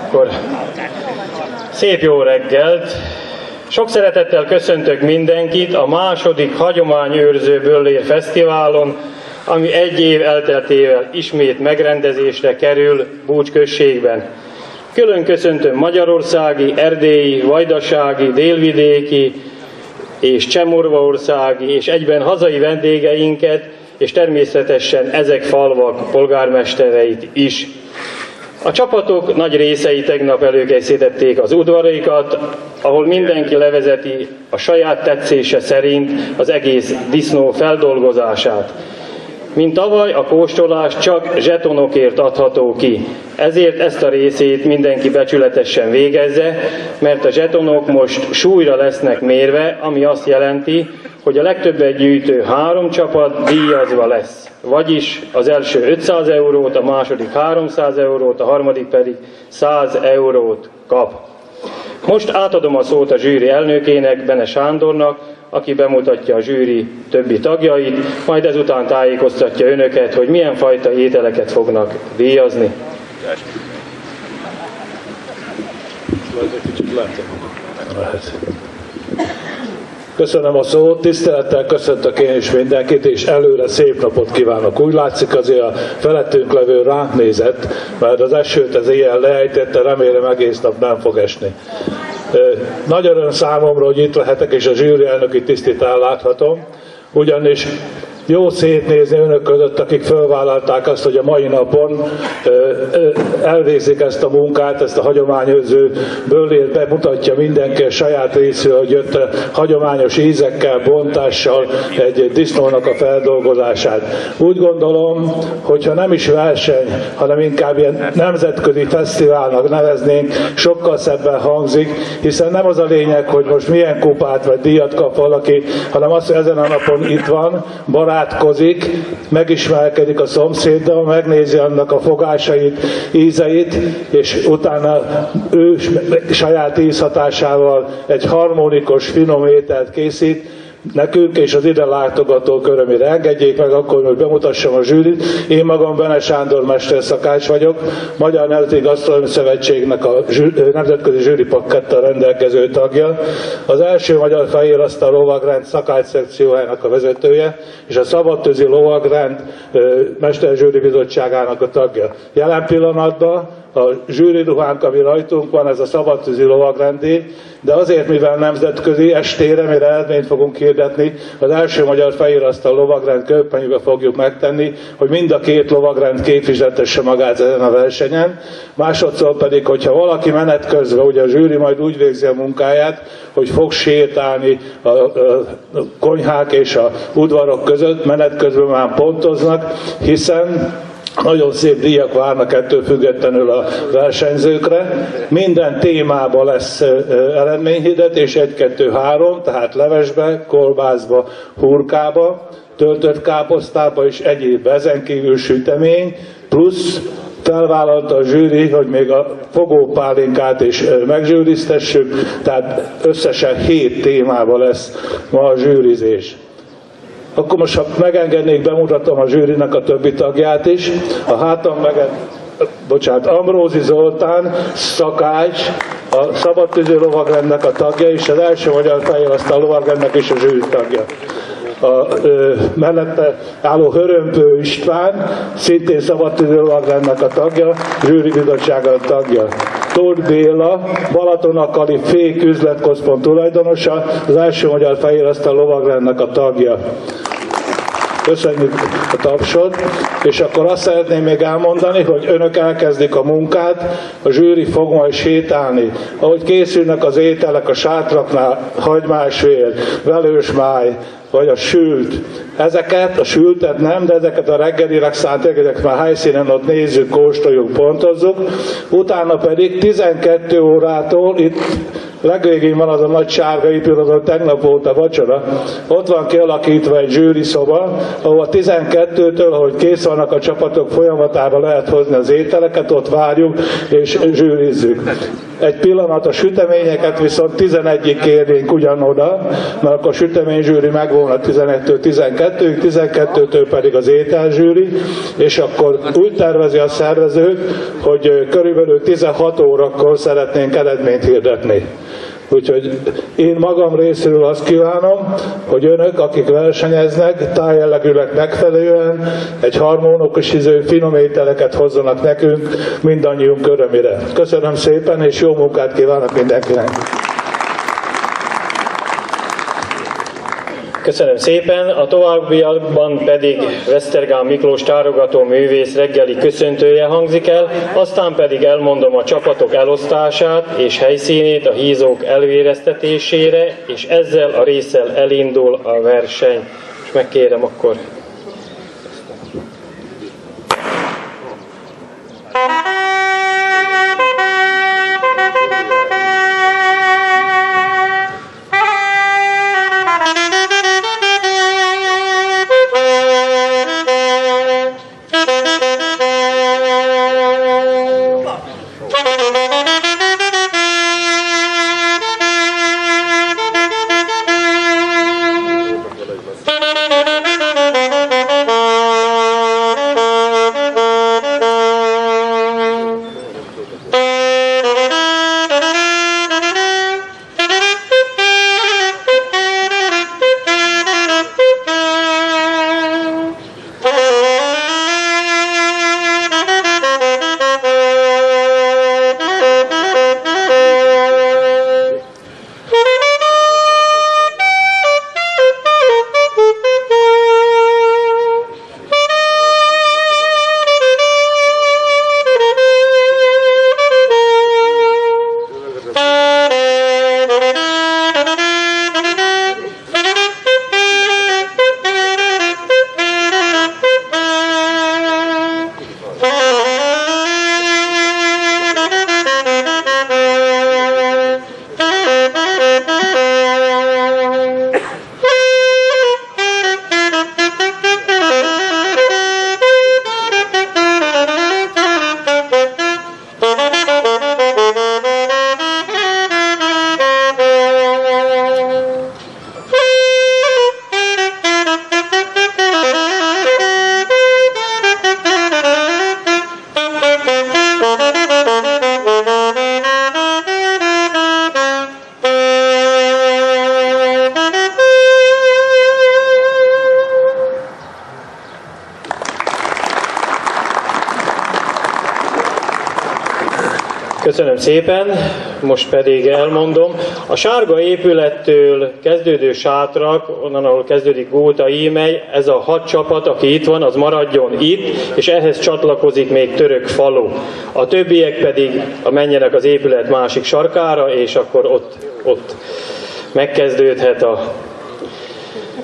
Akkor szép jó reggelt! Sok szeretettel köszöntök mindenkit a második hagyományőrző Böllér Fesztiválon, ami egy év elteltével ismét megrendezésre kerül Búcs községben. Külön köszöntöm magyarországi, erdélyi, vajdasági, délvidéki és csemorvaországi és egyben hazai vendégeinket, és természetesen ezek falvak polgármestereit is. A csapatok nagy részei tegnap előkészítették az udvaraikat, ahol mindenki levezeti a saját tetszése szerint az egész disznó feldolgozását. Mint tavaly, a kóstolás csak zsetonokért adható ki, ezért ezt a részét mindenki becsületesen végezze, mert a zsetonok most súlyra lesznek mérve, ami azt jelenti, hogy a legtöbbet gyűjtő 3 csapat díjazva lesz. Vagyis az első 500 eurót, a második 300 eurót, a harmadik pedig 100 eurót kap. Most átadom a szót a zsűri elnökének, Bene Sándornak, aki bemutatja a zsűri többi tagjait, majd ezután tájékoztatja önöket, hogy milyen fajta ételeket fognak díjazni. Köszönöm a szót, tisztelettel köszöntök én is mindenkit, és előre szép napot kívánok. Úgy látszik, azért a felettünk levő ránk nézett, mert az esőt az éjjel leejtette, remélem egész nap nem fog esni. Nagy öröm számomra, hogy itt lehetek, és a zsűri elnöki tisztét elláthatom, ugyanis jó szétnézni önök között, akik fölvállalták azt, hogy a mai napon elvégzik ezt a munkát, ezt a hagyományőrző Böllért bemutatja mindenki a saját részről, hogy jött a hagyományos ízekkel, bontással egy disznónak a feldolgozását. Úgy gondolom, hogyha nem is verseny, hanem inkább ilyen nemzetközi fesztiválnak neveznénk, sokkal szebben hangzik, hiszen nem az a lényeg, hogy most milyen kupát vagy díjat kap valaki, hanem az, hogy ezen a napon itt van, barátkozik, megismerkedik a szomszéddal, megnézi annak a fogásait, ízeit, és utána ő saját ízhatásával egy harmonikus, finom ételt készít nekünk és az ide látogató körömére. Engedjék meg akkor, hogy bemutassam a zsűrit. Én magam Bene Sándor mesterszakács vagyok, Magyar Nemzeti Gasztronómiai Szövetségnek a nemzetközi zsűripakettel rendelkező tagja, az első Magyar Fehérasztal lovagrend szakács szekciójának a vezetője, és a Szabadtűzi Lovagrend Mesterzsűri Bizottságának a tagja. Jelen pillanatban a zsűri ruhánk, ami rajtunk van, ez a Szabadtűzi Lovagrendé, de azért, mivel nemzetközi, estére, mire eredményt fogunk hirdetni, az első Magyar Fehérasztal lovagrend kőpenyőbe fogjuk megtenni, hogy mind a két lovagrend képviseltesse magát ezen a versenyen. Másodszor pedig, hogyha valaki menet közben, ugye a zsűri majd úgy végzi a munkáját, hogy fog sétálni a konyhák és a udvarok között, menet közben már pontoznak, hiszen nagyon szép díjak várnak ettől függetlenül a versenyzőkre. Minden témában lesz eredményhirdetés, 1, 2, 3, tehát levesbe, kolbászba, hurkába, töltött káposztába és egyébbe. Ezen kívül sütemény, plusz felvállalta a zsűri, hogy még a fogópálinkát is megzsűriztessük, tehát összesen 7 témában lesz ma a zsűrizés. Akkor most, ha megengednék, bemutatom a zsűrinek a többi tagját is. A hátam Ambrózi Zoltán, szakács, a Szabadtűzi Lovagrendnek a tagja, és az első Magyar Fehérasztal lovagrendnek is a zsűri tagja. A mellette álló Hörömpő István, szintén Szabadtűzi Lovagrendnek a tagja, zsűri bizottsága a tagja. Tóth Béla, Balatonakali Fék üzletközpont tulajdonosa, az első Magyar Fehérasztal lovagrendnek a tagja. Köszönjük a tapsot, és akkor azt szeretném még elmondani, hogy önök elkezdik a munkát, a zsűri fog majd sétálni. Ahogy készülnek az ételek a sátraknál, hagymásvér, velősmáj, vagy a sült. Ezeket, a sültet nem, de ezeket a reggelileg szánt ezeket már helyszínen ott nézzük, kóstoljuk, pontozzuk. Utána pedig 12 órától itt legvégén van az a nagy sárga épület, ahol tegnap volt a vacsora. Ott van kialakítva egy zsűriszoba, ahol 12-től, ahogy kész vannak a csapatok folyamatára lehet hozni az ételeket, ott várjuk és zsűrizzük. Egy pillanat, a süteményeket viszont 11-ig kérnénk ugyanoda, mert akkor a süteményzsűri megvolna 11-től 12-ig, 12-től pedig az ételzsűri, és akkor úgy tervezi a szervező, hogy körülbelül 16 órakor szeretnénk eredményt hirdetni. Úgyhogy én magam részéről azt kívánom, hogy önök, akik versenyeznek, tájjellegűleg megfelelően egy harmonikus ízű finom ételeket hozzanak nekünk mindannyiunk örömére. Köszönöm szépen, és jó munkát kívánok mindenkinek! Köszönöm szépen, a továbbiakban pedig Vesztergán Miklós tárogató művész reggeli köszöntője hangzik el, aztán pedig elmondom a csapatok elosztását és helyszínét a hízók elvéreztetésére, és ezzel a résszel elindul a verseny. És megkérem akkor. Köszönöm szépen, most pedig elmondom. A sárga épülettől kezdődő sátrak, onnan, ahol kezdődik Góta Ímely, ez a 6 csapat, aki itt van, az maradjon itt, és ehhez csatlakozik még Török falu. A többiek pedig menjenek az épület másik sarkára, és akkor ott megkezdődhet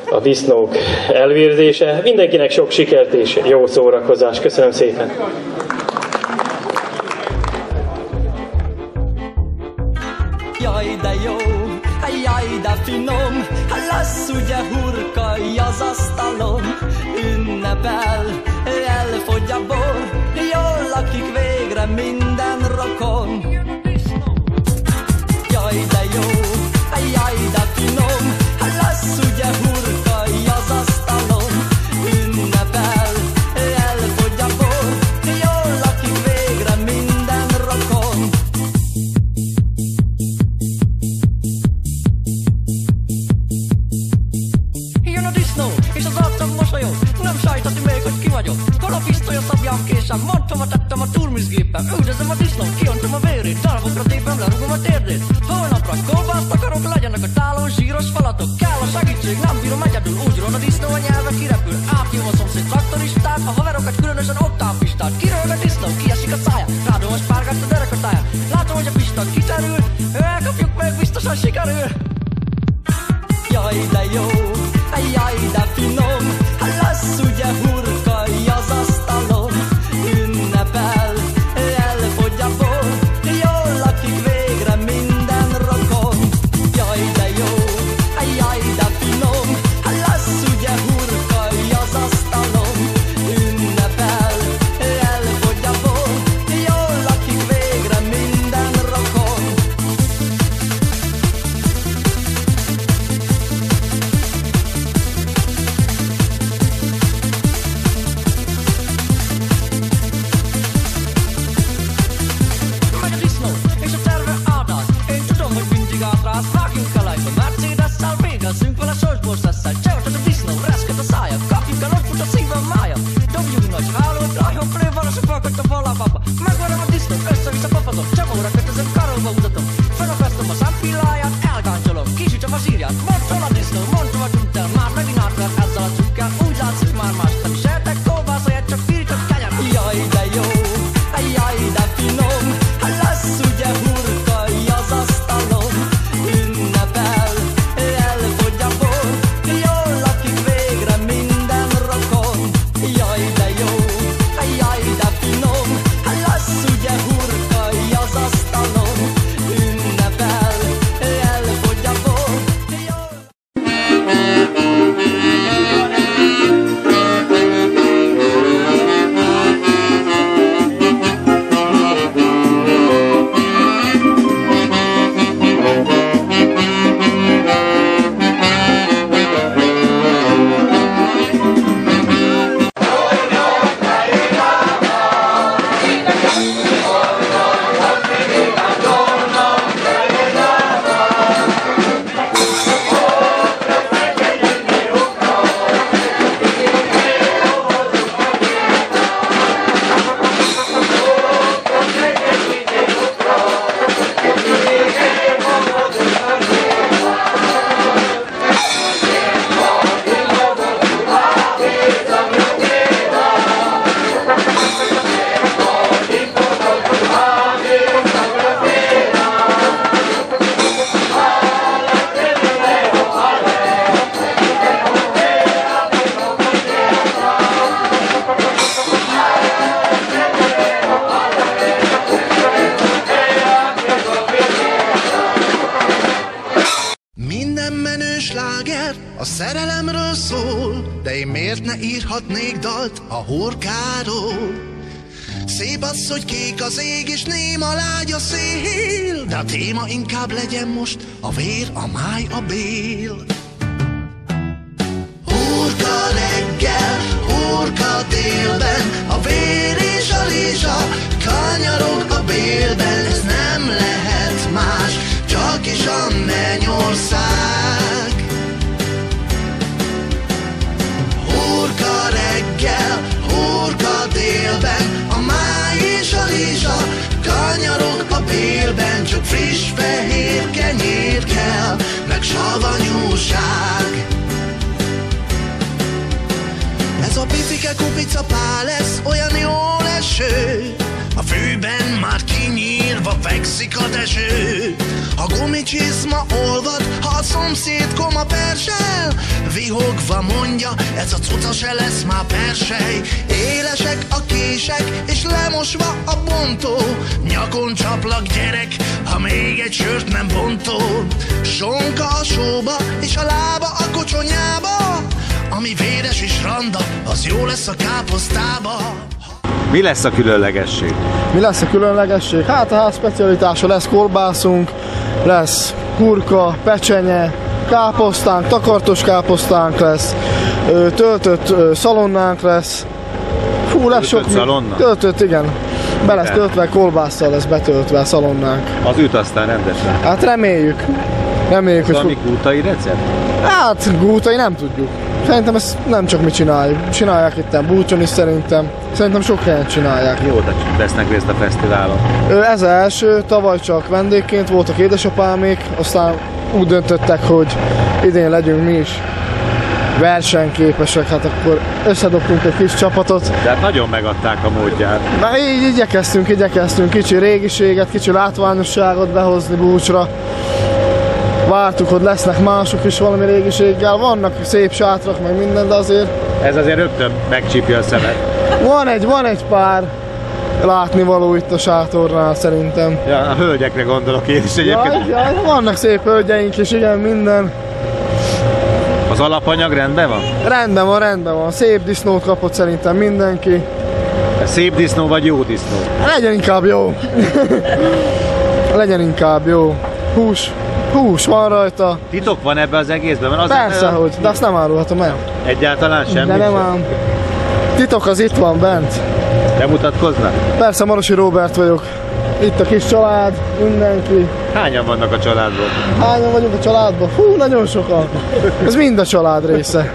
a disznók elvérzése. Mindenkinek sok sikert és jó szórakozást. Köszönöm szépen! Jaj, de jó, jaj, de finom, lesz ugye hurkai az asztalon. Ünnepel, elfogy a bor, jól lakik végre minden rokon. Jaj, de jó, jaj, de finom, lesz ugye hurkai az asztalon. Ünnepel, elfogy a bor, jól lakik végre minden rokon. Jön a disznó, és az arcom mosolyog. Nem sajtati még, hogy ki vagyok. Hol a pisztoly, a szabjám késem. Mondtam, tettem a turmizgépen. Üldözöm a disznót, kiontom a vérét. Darabokra tépem, lerugom a térdét. Holnapra kolbászt akarok, legyenek a tálon zsíros falatok. Kell a segítség, nem bírom egyedül. Úgy ron a disznó, a nyelve kirepül. Átnyom a szomszéd traktoristát, a haverokat különösen oktávpistát. Kiröhög a disznó, kiesik a szája. Rádom a spárgást a derekatáján. Látom, hogy a pista kiterül. Elkapjuk meg, biztosan sikerül. Jaj, de jó, jaj, de finom, lesz ugye hurkai az asztalon. Ünnepel, elfogy a bor, jól lakik végre minden rokon. a szerelemről szól, de én miért ne írhatnék dalt a hurkáról? Szép az, hogy kék az ég és néma lágy a szél, de a téma inkább legyen most a vér, a máj, a bél. Hurka reggel, hurka délben, a vér és a lézsa kanyarog a bélben. Ez nem lehet más, csak is a mennyország. Hurka reggel, hurka délben, a máj és a lézsa kanyarog a bélben. Csak friss fehér kenyér kell, meg savanyúság. Ez a picike kupica pál lesz olyan jó eső, a fűben már kinyírva fekszik a deső. A gumicsizma olvad, ha a szomszéd koma persel, vihogva mondja, ez a cuca se lesz már persely. Élesek a kések, és lemosva a bontó, nyakon csaplak gyerek, ha még egy sört nem bontó. Sonka a sóba, és a lába a kocsonyába, ami véres és randa, az jó lesz a káposztába. Mi lesz a különlegesség? Mi lesz a különlegesség? Hát a ház specialitása lesz kolbászunk, lesz hurka, pecsenye, káposztánk, takartos káposztánk lesz, töltött szalonnánk lesz. Fú, lesz sok szalonna? Töltött, igen. Be lesz töltve, kolbásszal lesz betöltve a szalonnánk. Az üt aztán rendesen. Hát reméljük. Reméljük, hogy... Valami gútai recept? Hát gútai nem tudjuk. Szerintem ezt nem csak mi csináljuk. Csinálják itt Búcsón is szerintem. Szerintem sok helyen csinálják. Mióta vesznek részt a fesztiválon? Ez az első, tavaly csak vendégként voltak édesapámék, aztán úgy döntöttek, hogy idén legyünk mi is versenyképesek, hát akkor összedobtunk egy kis csapatot. De hát nagyon megadták a módját. Na így igyekeztünk kicsi régiséget, kicsi látványosságot behozni Búcsra. Vártuk, hogy lesznek mások is valami régiséggel, vannak szép sátrak, meg minden, de azért... Ez azért rögtön megcsípja a szemet. Van egy pár látnivaló itt a sátornál szerintem. Ja, a hölgyekre gondolok én is egyébként. Ja, vannak szép hölgyeink is, igen, minden. Az alapanyag rendben van? Rendben van. Szép disznót kapott szerintem mindenki. Szép disznó vagy jó disznó? Legyen inkább jó. Legyen inkább jó. Hús van rajta. Titok van ebbe az egészben? Az persze, hogy, de azt nem árulhatom el. Egyáltalán semmi? De nem ám. Titok az itt van bent. Bemutatkoznak? Persze, Marosi Róbert vagyok. Itt a kis család, mindenki. Hányan vannak a családból? Hányan vagyunk a családban? Hú, nagyon sokan. Ez mind a család része.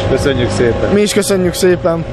Köszönjük szépen. Mi is köszönjük szépen.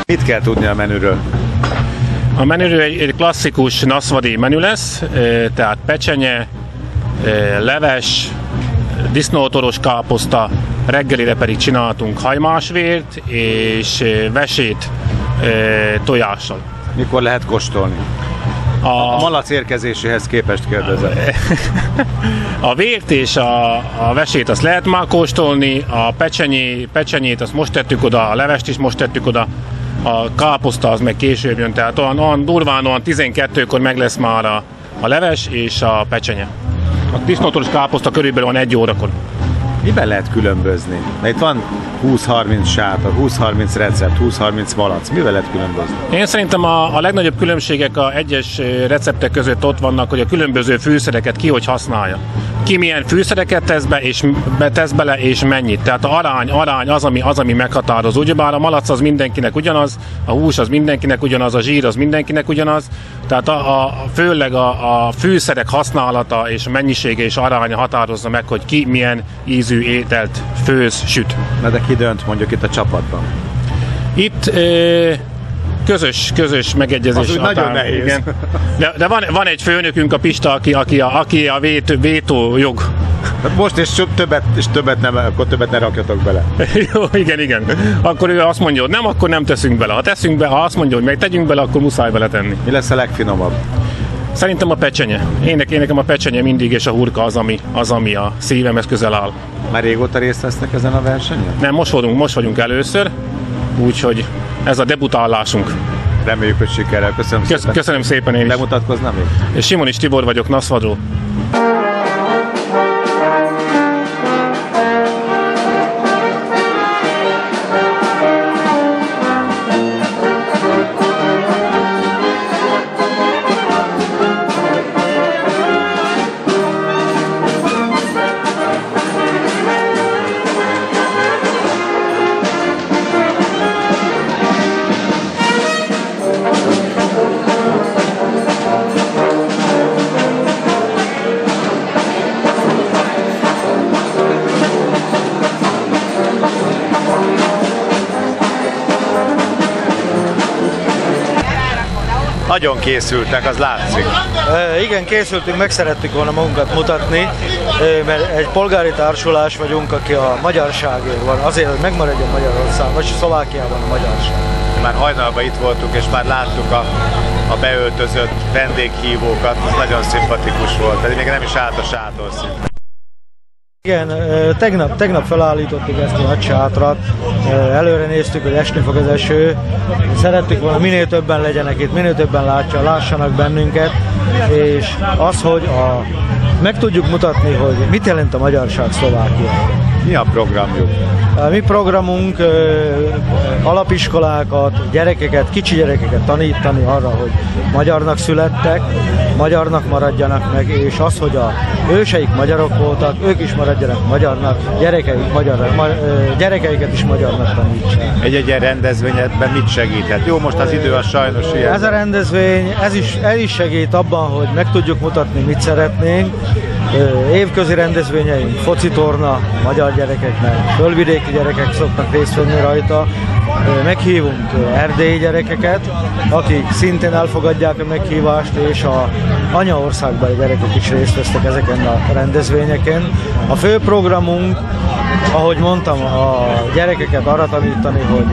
Mit kell tudni a menüről? A menüről egy klasszikus naszvadi menü lesz, tehát pecsenye, leves, disznótoros káposzta, reggelire pedig csináltunk hajmásvért és vesét tojással. Mikor lehet kóstolni? A malac érkezéséhez képest kérdezem. A vért és a vesét azt lehet már kóstolni, a pecsenyét azt most tettük oda, a levest is most tettük oda, a káposzta az meg később jön, tehát olyan durván 12-kor meg lesz már a leves és a pecsenye. A disznótoros káposzta körülbelül van 1 órakor. Miben lehet különbözni? De itt van 20-30 sátor, 20-30 recept, 20-30 malac. Mivel lehet különbözni? Én szerintem a legnagyobb különbségek a egyes receptek között ott vannak, hogy a különböző fűszereket ki hogy használja. Ki milyen fűszereket tesz bele, és mennyit. Tehát a arány az, ami meghatározó. Ugyebár a malac az mindenkinek ugyanaz, a hús az mindenkinek ugyanaz, a zsír az mindenkinek ugyanaz. Tehát főleg a fűszerek használata és a mennyisége és aránya határozza meg, hogy ki milyen ízű ételt főz, süt. Na de ki dönt mondjuk itt a csapatban? Itt közös megegyezés. Az úgy nagyon nehéz. Igen. De van egy főnökünk, a Pista, aki a vétójog. Most és többet ne rakjatok bele. Jó, igen. Akkor ő azt mondja, hogy nem, akkor nem teszünk bele. Ha azt mondja, hogy meg tegyünk bele, akkor muszáj bele tenni. Mi lesz a legfinomabb? Szerintem a pecsenye. Én nekem a pecsenye mindig, és a hurka az, ami a szívemhez közel áll. Már régóta részt vesznek ezen a versenyen? Nem, most vagyunk először, úgyhogy ez a debutálásunk. Reméljük, hogy sikerrel. Köszönöm szépen. Köszönöm szépen én is. Bemutatkoznám még? Simonis Tibor vagyok, Naszvadról. Nagyon készültek, az látszik. Igen, készültünk, meg szerettük volna magunkat mutatni, mert egy polgári társulás vagyunk, aki a magyarságért van, azért, hogy megmaradjon Magyarország, vagy Szlovákiában a magyarság. Már hajnalban itt voltunk, és már láttuk a beöltözött vendéghívókat, ez nagyon szimpatikus volt, pedig még nem is állt a sátorszint. Igen, tegnap felállítottuk ezt a nagy sátrat, előre néztük, hogy esni fog az eső, szerettük volna minél többen legyenek itt, minél többen lássanak bennünket, és az, hogy meg tudjuk mutatni, hogy mit jelent a magyarság Szlovákiában. Mi a programjuk? A mi programunk alapiskolákat, kicsi gyerekeket tanítani arra, hogy magyarnak születtek, magyarnak maradjanak meg, és az, hogy a őseik magyarok voltak, ők is maradjanak magyarnak, gyerekeiket is magyarnak tanítsák. Egy ilyen rendezvényben mit segíthet? Jó, most az idő az sajnos ilyen. Ez a rendezvény, ez is segít abban, hogy meg tudjuk mutatni, mit szeretnénk. Évközi rendezvényeink, focitorna magyar gyerekeknek, fölvidéki gyerekek szoktak részt venni rajta. Meghívunk erdélyi gyerekeket, akik szintén elfogadják a meghívást, és a anyaországbeli gyerekek is részt vesznek ezeken a rendezvényeken. A fő programunk, ahogy mondtam, a gyerekeket arra tanítani, hogy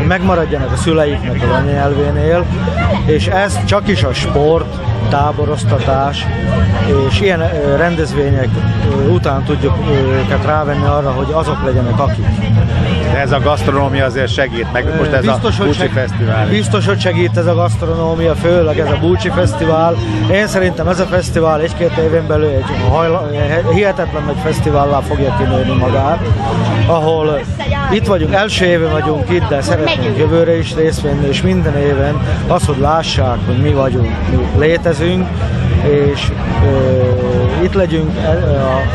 megmaradjanak a szüleiknek az anyanyelvénél, és ez csak is a sport, táboroztatás, és ilyen rendezvények után tudjuk őket rávenni arra, hogy azok legyenek akik. De ez a gasztronómia azért segít, meg most ez biztos, a Bucsi Fesztivál. Biztos, hogy segít ez a gasztronómia, főleg ez a Bucsi Fesztivál. Én szerintem ez a fesztivál 1-2 éven belül egy hihetetlen nagy fesztivállá fogja kinőni magát, ahol itt vagyunk, első éven vagyunk itt, de szeretnénk jövőre is részt venni, és minden éven az, hogy lássák, hogy mi vagyunk, mi létezünk, és itt legyünk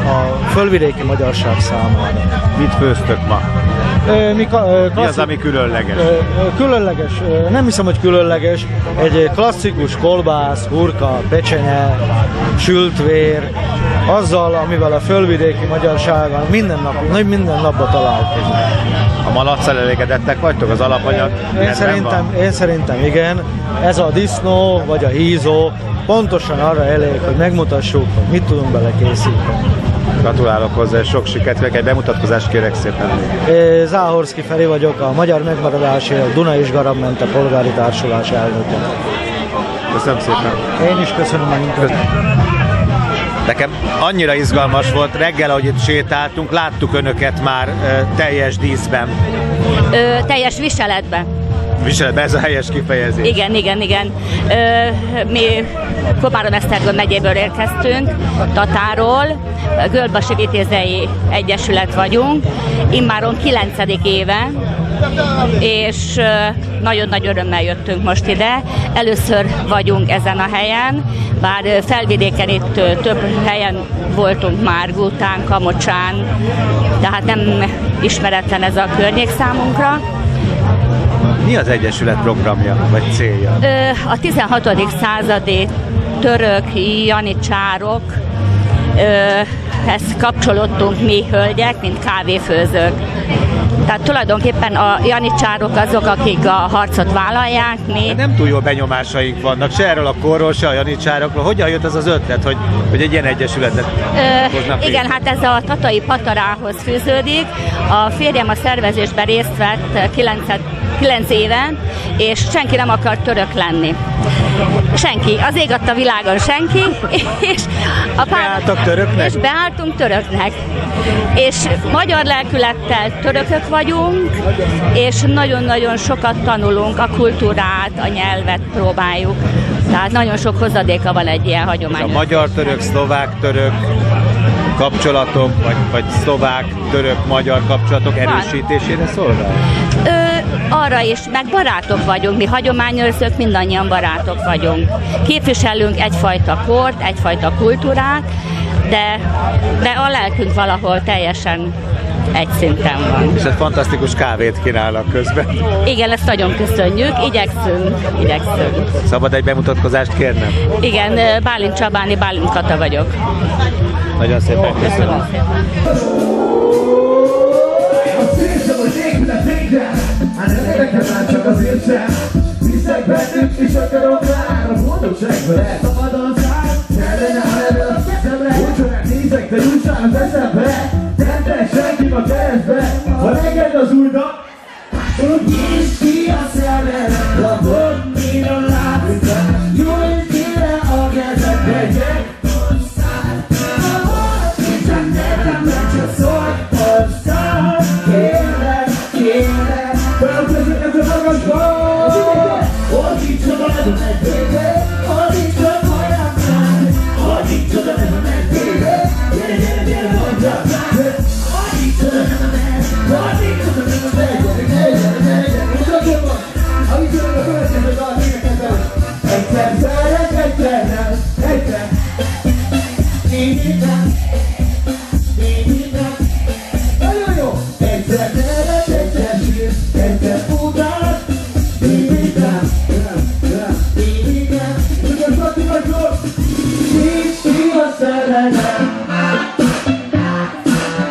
a fölvidéki magyarság számára. Mit főztök ma? Mi az, ami különleges? Különleges, nem hiszem, hogy különleges. Egy klasszikus kolbász, hurka, pecsenye, sültvér, azzal, amivel a fölvidéki magyarságon minden napban találkozunk. A malacsal elégedettek vagytok, az alapanyag? Én szerintem igen. Ez a disznó vagy a hízó pontosan arra elég, hogy megmutassuk, hogy mit tudunk bele készíteni. Gratulálok hozzá, és sok sikert, egy bemutatkozást kérek szépen. Záhorszki Feri vagyok, a Magyar Megmaradásért a Duna és Garabmente polgári társulás elnöke. Köszönöm szépen. Én is köszönöm a munkát. Nekem annyira izgalmas volt reggel, ahogy itt sétáltunk, láttuk önöket már teljes díszben. Teljes viseletben. viseletben, ez a helyes kifejezés. Igen. Mi Komárom-Esztergom megyéből érkeztünk, Tatáról, Göldbasi Vitézei Egyesület vagyunk, immáron 9. éve, és nagyon nagy örömmel jöttünk most ide. Először vagyunk ezen a helyen, bár felvidéken itt több helyen voltunk már, Gután, Kamocsán, tehát nem ismeretlen ez a környék számunkra. Mi az Egyesület programja, vagy célja? A 16. századi török janicsárok, ezt kapcsolódtunk mi hölgyek, mint kávéfőzők. Tehát tulajdonképpen a janicsárok azok, akik a harcot vállalják. Mi... Nem túl jó benyomásaink vannak, se erről a korról, se a janicsárokról. Hogyan jött ez az ötlet, hogy egy ilyen egyesületet hoznak? Igen, hát ez a tatai patarához fűződik. A férjem a szervezésben részt vett 9 éven, és senki nem akar török lenni. Senki. Az ég adta világon senki, és beálltak töröknek? És beálltunk töröknek. És magyar lelkülettel törökök vagyunk, és nagyon-nagyon sokat tanulunk, a kultúrát, a nyelvet próbáljuk. Tehát nagyon sok hozadéka van egy ilyen hagyományos. A magyar-török, szlovák-török kapcsolatok, vagy szlovák-török-magyar kapcsolatok erősítésére szolgál? Arra is, meg barátok vagyunk, mi hagyományőrzők, mindannyian barátok vagyunk. Képviselünk egyfajta kort, egyfajta kultúrát, de a lelkünk valahol teljesen egy szinten van. És egy fantasztikus kávét kínálnak közben. Igen, ezt nagyon köszönjük, igyekszünk. Szabad egy bemutatkozást kérnem? Igen, Bálint Csabáni, Bálint Kata vagyok. Nagyon szépen köszönöm. Hát ez érdekel már csak azért sem. Hiszek bennük és akarom rá. A boldogságban elszabadon száll. Kellene a levő a kezemre. Úgyhogy nézek, de jussan az eszembe. Nem te senki a keresztbe. Ha neked az új nap, akkor nyisd ki a szemed. Lapod minden lábünkre. Nyújtsd ki le a kezedbe. Gyere hozzá. Csak nekem meg csak szólj hozzá. Kérlek. Felkezek ez a magasban. Ordítsad a levemet, baby. Ordítsad hajrám rád. Ordítsad a levemet, baby. Gyere, mondjad rád. Ordítsad a levemet. Ordítsad a levemet. Gyere. Mutatjában. Amikor a következő dal énekezem. Egyszer szeretek, egyszer nem. Egyszer. Így nem. Nagyon jó. Egyszer szeretek. Egyszer futás, bibikám, Tudod, Pati vagyok, nincs ki a szerelem.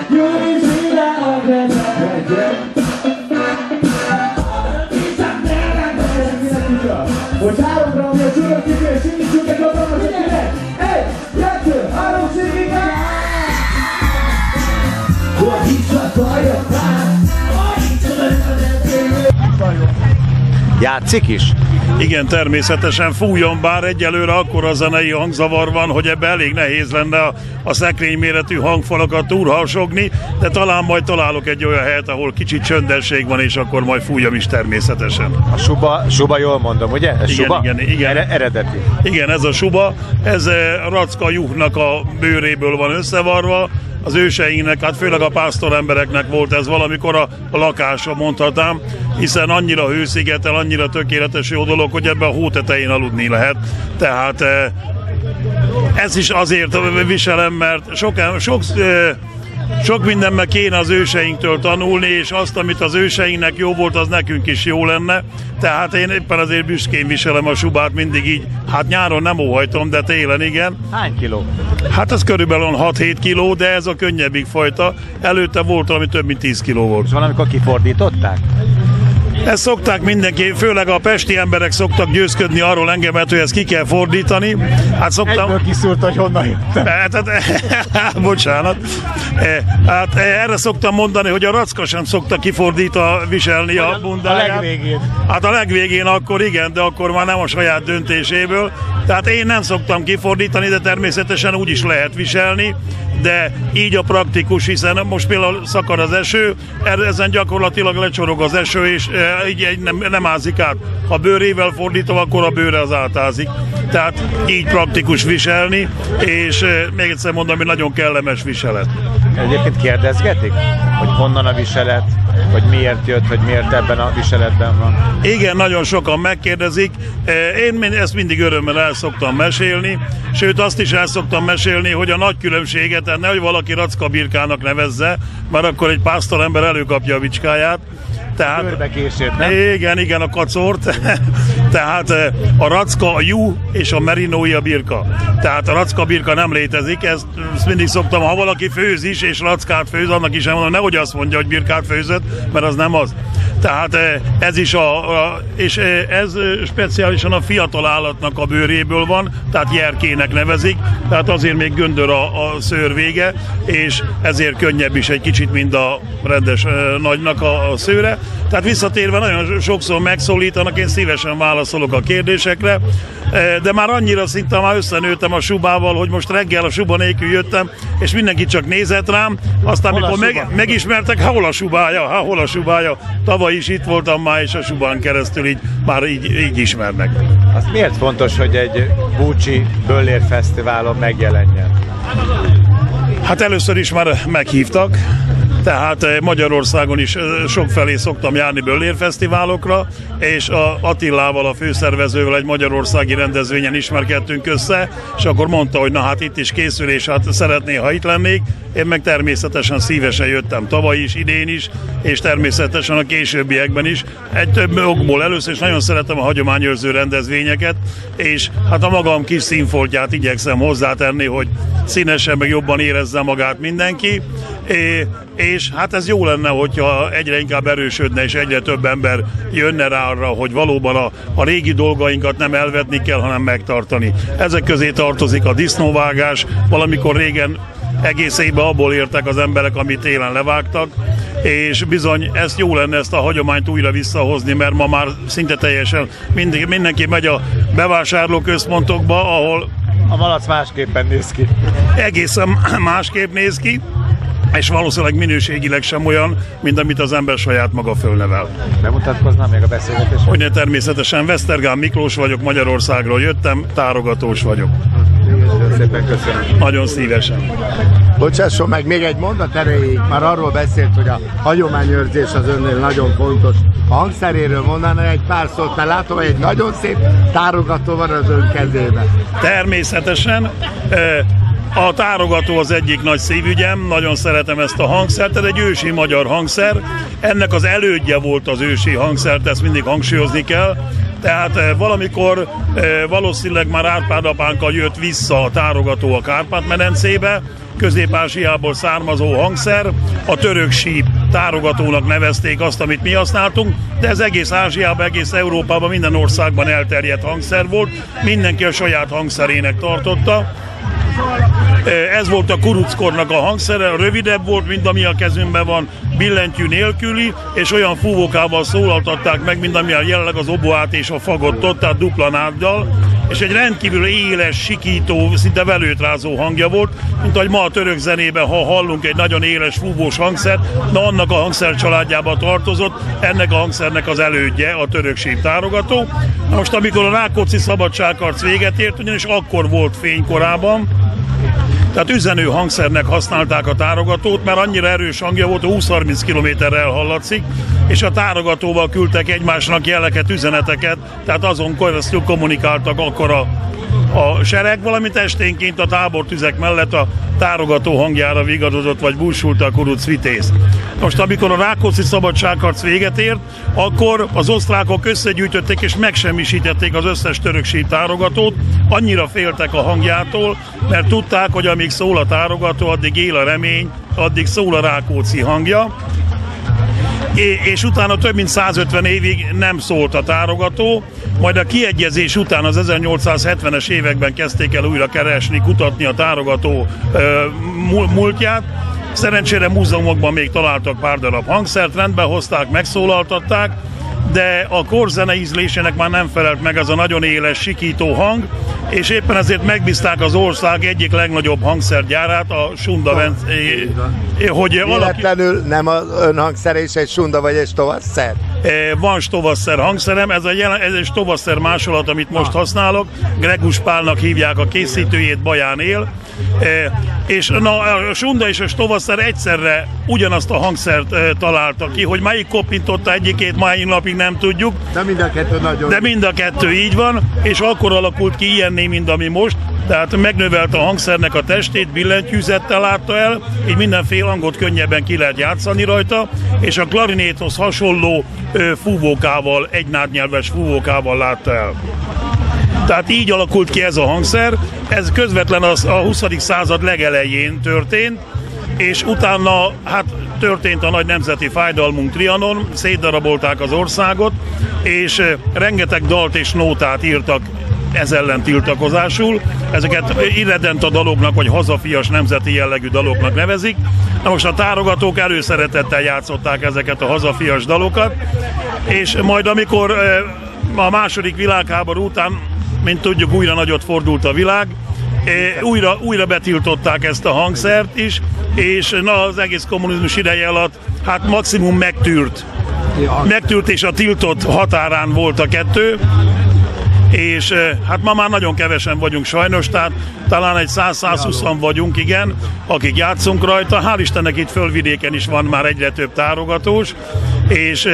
Nyújtsd ide a kezedbe. Tisztán nem tudja, hogy 3-ra, ami a csúlyok kifél, simítsuk egy hatalmas egyének. 1, 2, 3, simítsuk! Hogy hiszlak bajok rá. Játszik is? Igen, természetesen fújjon, bár egyelőre akkora zenei hangzavar van, hogy ebbe elég nehéz lenne a szekrényméretű hangfalakat túlharsogni, de talán majd találok egy olyan helyet, ahol kicsit csöndesség van, és akkor majd fújjam is természetesen. A suba jól mondom, ugye? Ez suba? Igen. Eredeti. Igen, ez a suba, ez a racka juhnak a bőréből van összevarva, az őseinknek, hát főleg a pásztorembereknek volt ez valamikor a lakása, mondhatám, hiszen annyira hőszigetel, annyira tökéletes jó dolog, hogy ebben a hó tetején aludni lehet. Tehát ez is azért viselem, mert sok mindenben kéne az őseinktől tanulni, és azt, amit az őseinknek jó volt, az nekünk is jó lenne. Tehát én éppen azért büszkén viselem a subát mindig így. Hát nyáron nem óhajtom, de télen igen. Hány kiló? Hát ez körülbelül 6-7 kiló, de ez a könnyebbik fajta. Előtte volt, ami több mint 10 kiló volt. És valamikor kifordították? Ezt szokták mindenki, főleg a pesti emberek szoktak győzködni arról engemet, hogy ezt ki kell fordítani. Hát szoktam... Egyből kiszúrt, hogy honnan jöttem. Bocsánat. Hát erre szoktam mondani, hogy a racka sem szokta viselni a bundáját. A legvégén. Hát a legvégén akkor igen, de akkor már nem a saját döntéséből. Tehát én nem szoktam kifordítani, de természetesen úgy is lehet viselni, de így a praktikus, hiszen most például szakad az eső, ezen gyakorlatilag lecsorog az eső, és így nem ázik át. Ha bőrével fordítom, akkor a bőre az átázik. Tehát így praktikus viselni, és még egyszer mondom, hogy nagyon kellemes viselet. Egyébként kérdezgetik, hogy honnan a viselet, hogy miért jött, hogy miért ebben a viseletben van? Igen, nagyon sokan megkérdezik. Én ezt mindig örömmel el szoktam mesélni, sőt azt is el szoktam mesélni, hogy a nagy különbséget, nehogy valaki rackabirkának nevezze, mert akkor egy pásztorember előkapja a bicskáját. Tehát, Körbe-később, nem? Igen, a kacort. Tehát a racka, a jú és a merinói a birka. Tehát a racka birka nem létezik, ezt mindig szoktam, ha valaki főz is és rackát főz, annak is elmondom, nehogy azt mondja, hogy birkát főzött, mert az nem az. Tehát ez is és ez speciálisan a fiatal állatnak a bőréből van, tehát jerkének nevezik, tehát azért még göndör a szőr vége, és ezért könnyebb is egy kicsit, mint a rendes nagynak a szőre. Tehát visszatérve nagyon sokszor megszólítanak, én szívesen válaszolok a kérdésekre, de már annyira szinte már összenőttem a subával, hogy most reggel a suba nélkül jöttem, és mindenki csak nézett rám, aztán mikor megismertek, hol a subája, tavaly is itt voltam már, és a subán keresztül így ismernek. Az miért fontos, hogy egy Bucsi Böllér Fesztiválon megjelenjen? Hát először is már meghívtak, tehát Magyarországon is sokfelé szoktam járni Böllér fesztiválokra, és Attilával, a főszervezővel egy magyarországi rendezvényen ismerkedtünk össze, és akkor mondta, hogy na hát itt is készül, és hát szeretné, ha itt lennék. Én meg természetesen szívesen jöttem tavaly is, idén is, és természetesen a későbbiekben is. Egy több okból először is nagyon szeretem a hagyományőrző rendezvényeket, és hát a magam kis színfoltját igyekszem hozzátenni, hogy színesen meg jobban érezze magát mindenki. És hát ez jó lenne, hogyha egyre inkább erősödne, és egyre több ember jönne rá arra, hogy valóban a régi dolgainkat nem elvetni kell, hanem megtartani. Ezek közé tartozik a disznóvágás, valamikor régen egész évben abból értek az emberek, amit télen levágtak, és bizony ezt jó lenne ezt a hagyományt újra visszahozni, mert ma már szinte teljesen mindenki megy a bevásárlóközpontokba, ahol a malac másképpen néz ki. Egészen másképp néz ki, és valószínűleg minőségileg sem olyan, mint amit az ember saját maga fölnevel. Bemutatkoznám még a beszélgetésre? Hogyne, természetesen. Vesztergán Miklós vagyok, Magyarországról jöttem, tárogatós vagyok. Szépen köszönöm. Nagyon szívesen. Bocsásson meg, még egy mondat erejéig, már arról beszélt, hogy a hagyományőrzés az önnél nagyon fontos. A hangszeréről mondaná egy pár szót, mert látom, hogy egy nagyon szép tárogató van az ön kezében. Természetesen. A tárogató az egyik nagy szívügyem, nagyon szeretem ezt a hangszert, ez egy ősi magyar hangszer, ennek az elődje volt az ősi hangszert, ezt mindig hangsúlyozni kell, tehát valamikor valószínűleg már Árpád apánkkal jött vissza a tárogató a Kárpát-medencébe, Közép-Ázsiából származó hangszer, a török síp tárogatónak nevezték azt, amit mi használtunk, de ez egész Ázsiában, egész Európában, minden országban elterjedt hangszer volt, mindenki a saját hangszerének tartotta. Ez volt a kuruckornak a hangszere, rövidebb volt, mint ami a kezünkben van, billentyű nélküli, és olyan fúvókával szólaltatták meg, mint amilyen jelenleg az oboát és a fagottot, tehát dupla náddal, és egy rendkívül éles, sikító, szinte velőtrázó hangja volt, mint ahogy ma a török zenében, ha hallunk egy nagyon éles, fúvós hangszert, na annak a hangszer családjába tartozott, ennek a hangszernek az elődje, a török síp tárogató. Most amikor a Rákóczi szabadságharc véget ért, ugyanis akkor volt fénykorában, tehát üzenő hangszernek használták a tárogatót, mert annyira erős hangja volt, 20-30 km-re elhallatszik, és a tárogatóval küldtek egymásnak jeleket, üzeneteket, tehát azon keresztül kommunikáltak akkor a sereg, valamint esténként a tábortüzek mellett a tárogató hangjára vigadozott vagy búsulta a kuruc vitéz. Most amikor a Rákóczi szabadságharc véget ért, akkor az osztrákok összegyűjtötték és megsemmisítették az összes török síp tárogatót, annyira féltek a hangjától, mert tudták, hogy amíg szól a tárogató, addig él a remény, addig szól a Rákóczi hangja, és utána több mint 150 évig nem szólt a tárogató, majd a kiegyezés után az 1870-es években kezdték el újra keresni, kutatni a tárogató múltját. Szerencsére múzeumokban még találtak pár darab hangszert, rendbe hozták, megszólaltatták, de a korzene ízlésének már nem felelt meg ez a nagyon éles, sikító hang, és éppen ezért megbízták az ország egyik legnagyobb hangszergyárát, a Sunda hogy véletlenül nem az ön hangszere is egy Sunda vagy egy Stovasszer? Van Stovasszer hangszerem, ez egy Stovasszer másolat, amit most használok. Gregus Pálnak hívják a készítőjét, Baján él. És a Sunda és a Stovasszer egyszerre ugyanazt a hangszert találta ki, hogy melyik koppintotta egyikét, mai napig nem tudjuk. De mind a kettő nagyon. De mind a kettő így van, és akkor alakult ki ilyenné, mint ami most. Tehát megnövelte a hangszernek a testét, billentyűzettel látta el, így mindenféle hangot könnyebben ki lehet játszani rajta, és a klarinéthoz hasonló fúvókával, egynádnyelves fúvókával látta el. Tehát így alakult ki ez a hangszer, ez közvetlen a 20. század legelején történt, és utána hát történt a nagy nemzeti fájdalmunk Trianon, szétdarabolták az országot, és rengeteg dalt és nótát írtak ez ellen tiltakozásul. Ezeket irredenta daloknak, vagy hazafias nemzeti jellegű daloknak nevezik. Na most a tárogatók előszeretettel játszották ezeket a hazafias dalokat, és majd amikor a második világháború után, mint tudjuk, újra nagyot fordult a világ, újra betiltották ezt a hangszert is, és az egész kommunizmus ideje alatt hát maximum megtűrt és a tiltott határán volt a kettő, és hát ma már nagyon kevesen vagyunk sajnos, tehát talán egy 100-120-an vagyunk, igen, akik játszunk rajta. Hál' Istennek itt Földvidéken is van már egyre több tárogatós, és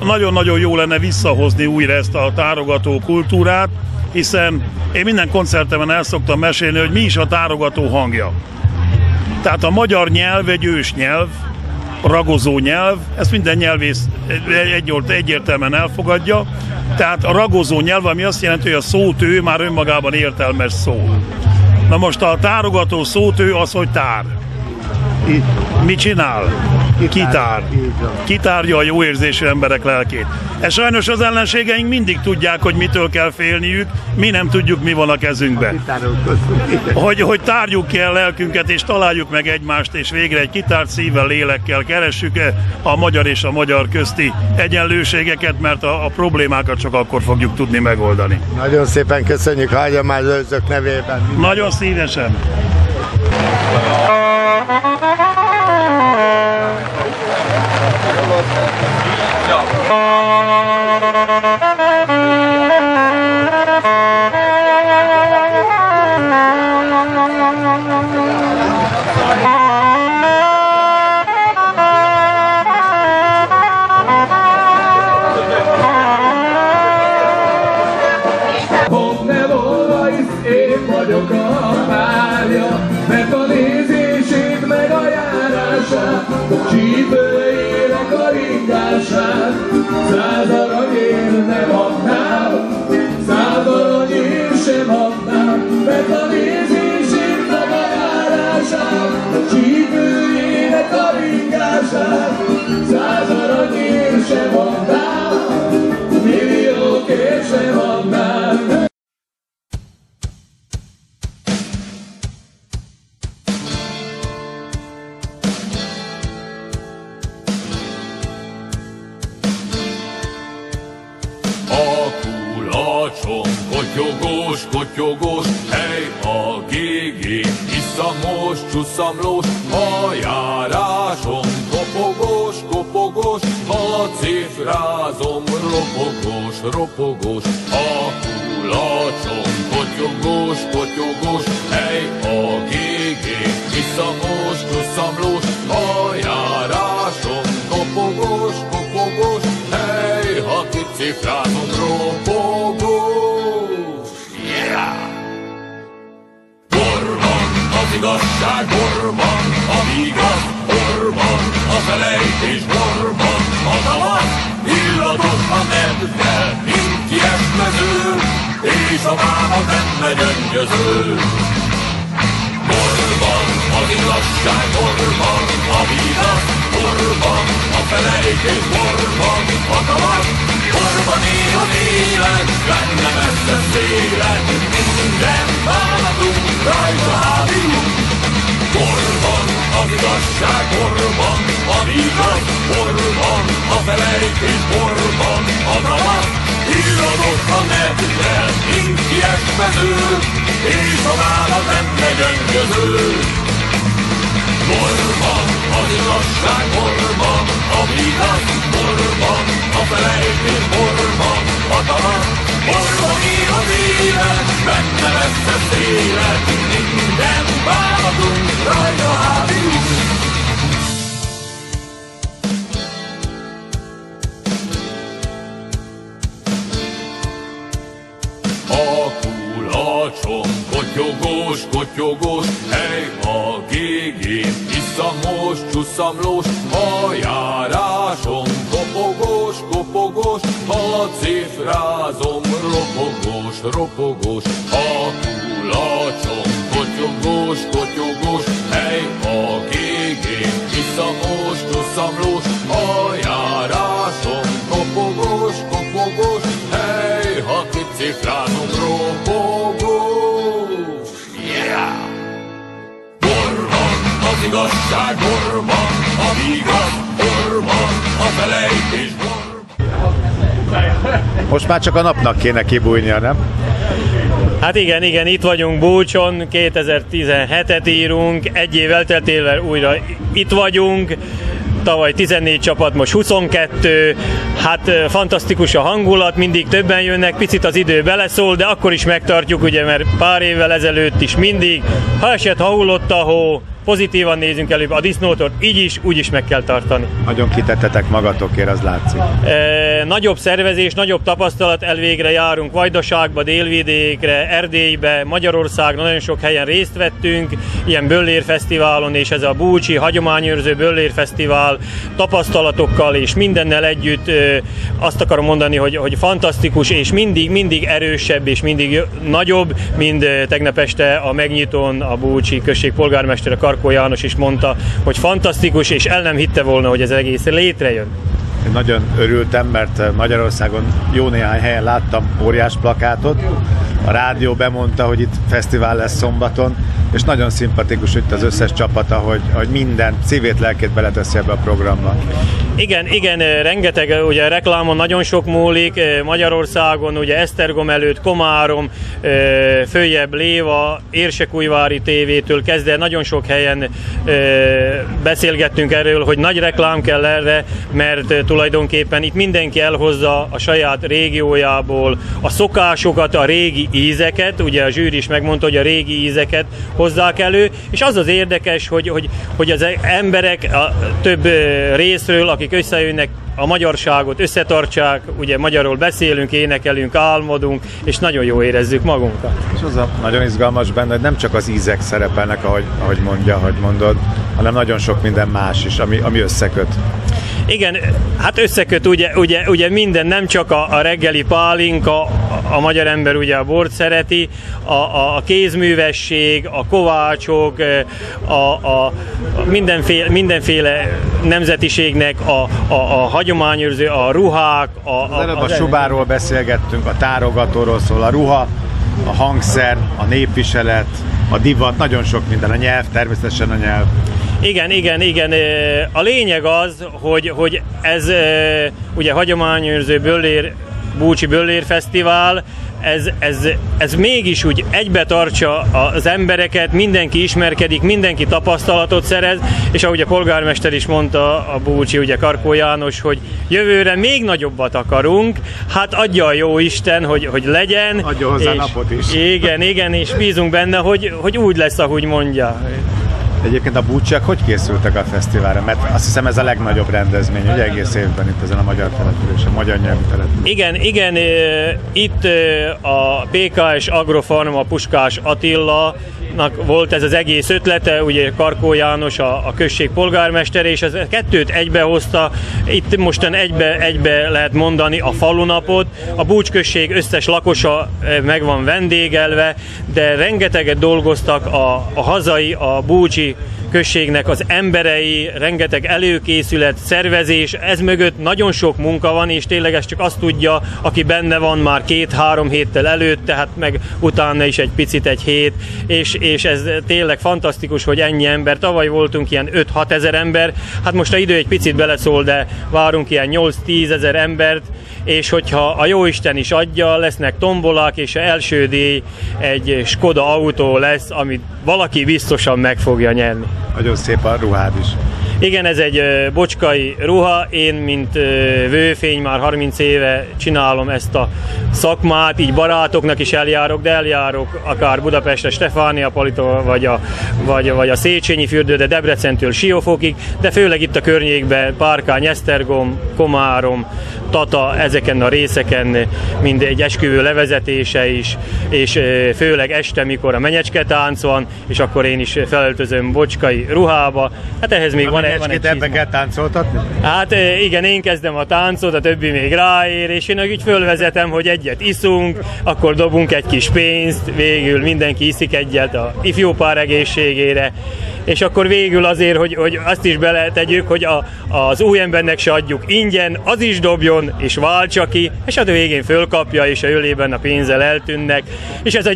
nagyon-nagyon jó lenne visszahozni újra ezt a tárogató kultúrát, hiszen én minden koncertemen el szoktam mesélni, hogy mi is a tárogató hangja. Tehát a magyar nyelv egy ősnyelv, ragozó nyelv, ezt minden nyelvész egyértelműen elfogadja. Tehát a ragozó nyelv, ami azt jelenti, hogy a szótő már önmagában értelmes szó. Na most a tárogató szótő az, hogy tár. Mit csinál? Kitár. Kitárja a jó érzésű emberek lelkét. Ez sajnos az ellenségeink mindig tudják, hogy mitől kell félniük, mi nem tudjuk, mi van a kezünkben. Hogy tárjuk ki a lelkünket, és találjuk meg egymást, és végre egy kitárt szívvel, lélekkel keressük a magyar és a magyar közti egyenlőségeket, mert a problémákat csak akkor fogjuk tudni megoldani. Nagyon szépen köszönjük hagyományőrzők nevében. Nagyon szívesen. Csípőjének a ringását, 100 aranyért nem adnám, 100 aranyért sem adnám, mert a nézését meg a járását, csípőjének a ringását, 100 aranyért sem adnám, milliókért sem adnám. Kotyogós, hely a gégé, iszamos, csuszamlós, a járásom, kopogós, a cifrázom, ropogós, a kulacsom, kotyogós, hely a gégé, iszamos, csuszamlós, a járásom, kopogós, hely, ha kicifrázom, ropogós. Az igazság borban, a vígaz borban, a felejtés borban, a tavasz illatos a nedvel, mint kiesmező, és a vámat nem gyöngyöző. Borban, az igazság borban, a vígaz borban, a felejtés borban, a tavasz borban él élet, benne messze szélet, minden bánatunk rajta áldunk. Borban, az igazság borban, a vígaz borban, a felejtés borban, a tavasz illatos Hallott a nedvel, nincs ilyesmező, és a vállalat benne gyöngyöző. Borban az igazság, borban a vigasz, borban a felejtés, borban a tanak, borban él az élet, benne lesz a szélet, minden vállalatunk rajta hábiunk. A kulacsom kotyogós, kotyogós, hely a gégén, iszamos, csuszamlós, a járásom kopogós, kopogós, a cifrázom ropogós, ropogós, a kulacsom kotyogós, kotyogós, hely a gégén, iszamos, csuszamlós, a járásom kopogós, kopogós, hely, ha kicifrázom ropogós. Yeah! Borban az igazság, borban a vigasz, borban a felejtés, Most már csak a napnak kéne kibújnia, nem? Hát igen, itt vagyunk Búcson, 2017-et írunk, egy év elteltével újra itt vagyunk, tavaly 14 csapat, most 22, hát fantasztikus a hangulat, mindig többen jönnek, picit az idő beleszól, de akkor is megtartjuk, ugye, mert pár évvel ezelőtt is mindig, ha esett, ha hullott a hó, pozitívan nézünk előbb, a disznótort így is, úgy is meg kell tartani. Nagyon kitettetek magatokért, az látszik. Nagyobb szervezés, nagyobb tapasztalat, elvégre járunk Vajdaságba, Délvidékre, Erdélybe, Magyarországra, nagyon sok helyen részt vettünk, ilyen Böllérfesztiválon, és ez a Búcsi Hagyományőrző Böllérfesztivál tapasztalatokkal és mindennel együtt azt akarom mondani, hogy fantasztikus, és mindig erősebb, és mindig nagyobb, mint tegnap este a megnyitón a Búcsi község polgármestere Karkó János is mondta, hogy fantasztikus, és el nem hitte volna, hogy ez egész létrejön. Én nagyon örültem, mert Magyarországon jó néhány helyen láttam óriás plakátot. A rádió bemondta, hogy itt fesztivál lesz szombaton, és nagyon szimpatikus itt az összes csapata, hogy minden szívét, lelkét beleteszi ebbe a programba. Igen, rengeteg, ugye reklámon nagyon sok múlik, Magyarországon, ugye Esztergom előtt, Komárom, följebb Léva, Érsekújvári tévétől kezdve nagyon sok helyen beszélgettünk erről, hogy nagy reklám kell erre, mert tulajdonképpen itt mindenki elhozza a saját régiójából a szokásokat, a régi ízeket, ugye a zsűri is megmondta, hogy a régi ízeket hozzák elő, és az az érdekes, hogy az emberek a több részről, akik összejönnek, a magyarságot összetartsák, ugye magyarul beszélünk, énekelünk, álmodunk, és nagyon jól érezzük magunkat. És az a nagyon izgalmas benne, hogy nem csak az ízek szerepelnek, ahogy mondod, hanem nagyon sok minden más is, ami összeköt. Igen, hát összeköt ugye minden, nem csak a reggeli pálinka, a magyar ember ugye a bort szereti, a kézművesség, a kovácsok, a mindenféle nemzetiségnek a hagyományőrző, a ruhák. Az előbb a subáról beszélgettünk, a tárogatóról szól, a ruha, a hangszer, a népviselet, a divat, nagyon sok minden, a nyelv, természetesen a nyelv. Igen. A lényeg az, hogy ez ugye hagyományőrző Búcsi Böllérfesztivál, ez mégis úgy egybe tartsa az embereket, mindenki ismerkedik, mindenki tapasztalatot szerez, és ahogy a polgármester is mondta, a Búcsi, ugye Karkó János, hogy jövőre még nagyobbat akarunk, hát adja a jó Isten, hogy legyen. Adja hozzá napot is. Igen, és bízunk benne, hogy úgy lesz, ahogy mondja. Egyébként a búcsiak hogy készültek a fesztiválra? Mert azt hiszem ez a legnagyobb rendezvény, ugye egész évben itt ezen a magyar településen, magyar nyelvű településen. Igen, itt a PKS Agrofarm, a Puskás Attilának volt ez az egész ötlete, ugye Karkó János a község polgármestere, és ez kettőt egybehozta, itt mostan egybe lehet mondani a falunapot, a Búcs község összes lakosa meg van vendégelve, de rengeteget dolgoztak a hazai, a búcsi községnek az emberei, rengeteg előkészület, szervezés, ez mögött nagyon sok munka van, és tényleg ez csak azt tudja, aki benne van már 2-3 héttel előtt, tehát meg utána is egy picit egy hét, és ez tényleg fantasztikus, hogy ennyi ember, tavaly voltunk ilyen 5-6 ezer ember, hát most a idő egy picit beleszól, de várunk ilyen 8-10 ezer embert, és hogyha a Jóisten is adja, lesznek tombolák, és az első díj egy Skoda autó lesz, amit valaki biztosan meg fogja nyerni. Nagyon szép a ruhád is. Igen, ez egy bocskai ruha, én mint vőfény már 30 éve csinálom ezt a szakmát, így barátoknak is eljárok, de eljárok akár Budapestre, Stefániapalitól, vagy a Széchenyi fürdő, de Debrecentől Siófokig, de főleg itt a környékben, Párkány, Esztergom, Komárom, Tata, ezeken a részeken mind egy esküvő levezetése is, és főleg este, mikor a menyecsketánc van, és akkor én is felöltözöm bocskai ruhába. Hát ehhez még van egy ebbe kell táncoltatni? Hát igen, én kezdem a táncot, a többi még ráér, és én úgy fölvezetem, hogy egyet iszunk, akkor dobunk egy kis pénzt, végül mindenki iszik egyet a ifjúpár egészségére, és akkor végül azért, hogy azt is beletegyük, hogy az új embernek se adjuk ingyen, az is dobjon, és váltsa ki, és hát a végén fölkapja, és a ölében a pénzzel eltűnnek. És ez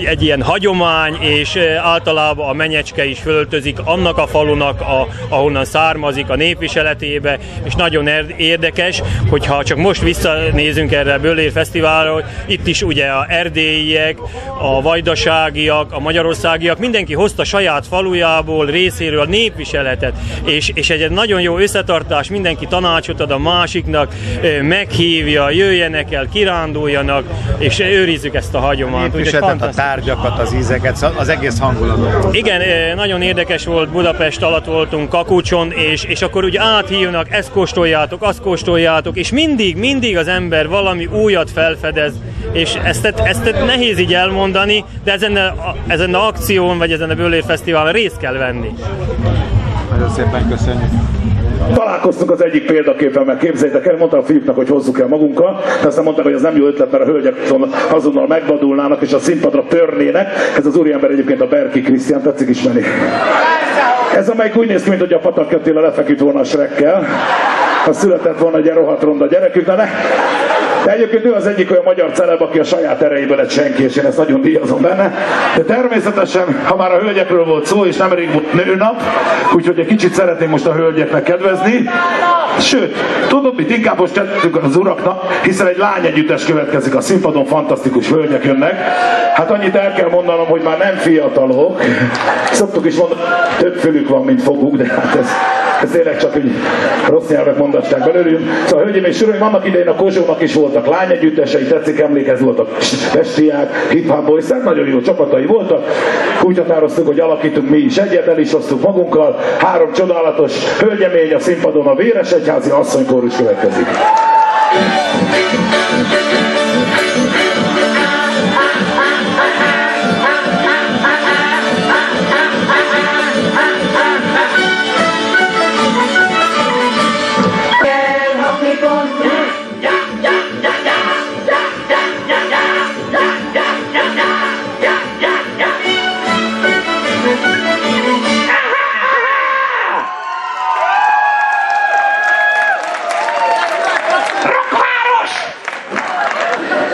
egy ilyen hagyomány, és általában a menyecske is fölöltözik annak a falunak, ahonnan származik, a népviseletébe, és nagyon érdekes, hogyha csak most visszanézünk erre a Böllér Fesztiválra, itt is ugye a erdélyiek, a vajdaságiak, a magyarországiak, mindenki hozta saját falujából, részéről a népviseletet, és egy nagyon jó összetartás, mindenki tanácsot ad a másiknak, meghívja, jöjjenek el, kiránduljanak, és őrizzük ezt a hagyományt. A tárgyakat, az ízeket, az egész hangulatot. Igen, nagyon érdekes volt, Budapest alatt voltunk Kakucson, és akkor ugye áthívnak, ezt kóstoljátok, azt kóstoljátok, és mindig az ember valami újat felfedez, és ezt nehéz így elmondani, de ezen a akción, vagy ezen a Böllér Fesztiválon részt kell venni. Nagyon szépen köszönjük. Találkoztunk az egyik példaképpen, mert képzeljétek el, mondtam a fiúknak, hogy hozzuk el magunkkal, de aztán mondták, hogy ez nem jó ötlet, mert a hölgyek azonnal megvadulnának és a színpadra törnének. Ez az úriember egyébként a Berki Krisztián, tetszik ismerni. Ez amelyik úgy néz ki, mint hogy a Patak Attila lefeküdt volna a Shrekkel. Ha született volna egy rohadt ronda gyerekük, de egyébként ő az egyik olyan magyar celeb, aki a saját erejéből lett senki, és én ezt nagyon díjazom benne. De természetesen, ha már a hölgyekről volt szó, és nem elég volt nőnap, úgyhogy egy kicsit szeretném most a hölgyeknek kedvezni. Sőt, tudod mit, inkább most tettük az uraknak, hiszen egy lányegyüttes következik a színpadon, fantasztikus hölgyek jönnek. Hát annyit el kell mondanom, hogy már nem fiatalok. Szoktuk is mondani, több fülük van, mint foguk, de hát ez tényleg csak így rossz nyelvek mondatták belőlünk. Szóval hölgyeim és uraim, annak idején a Kozsónak is voltak lányegyüttesei, tetszik emlékezni, voltak Pestiák, Hip-Hop Boys, nagyon jó csapatai voltak. Úgy határoztuk, hogy alakítunk mi is egyet, el is hoztuk magunkkal. 3 csodálatos hölgyemény a színpadon, a Véresegyházi asszonykórus következik.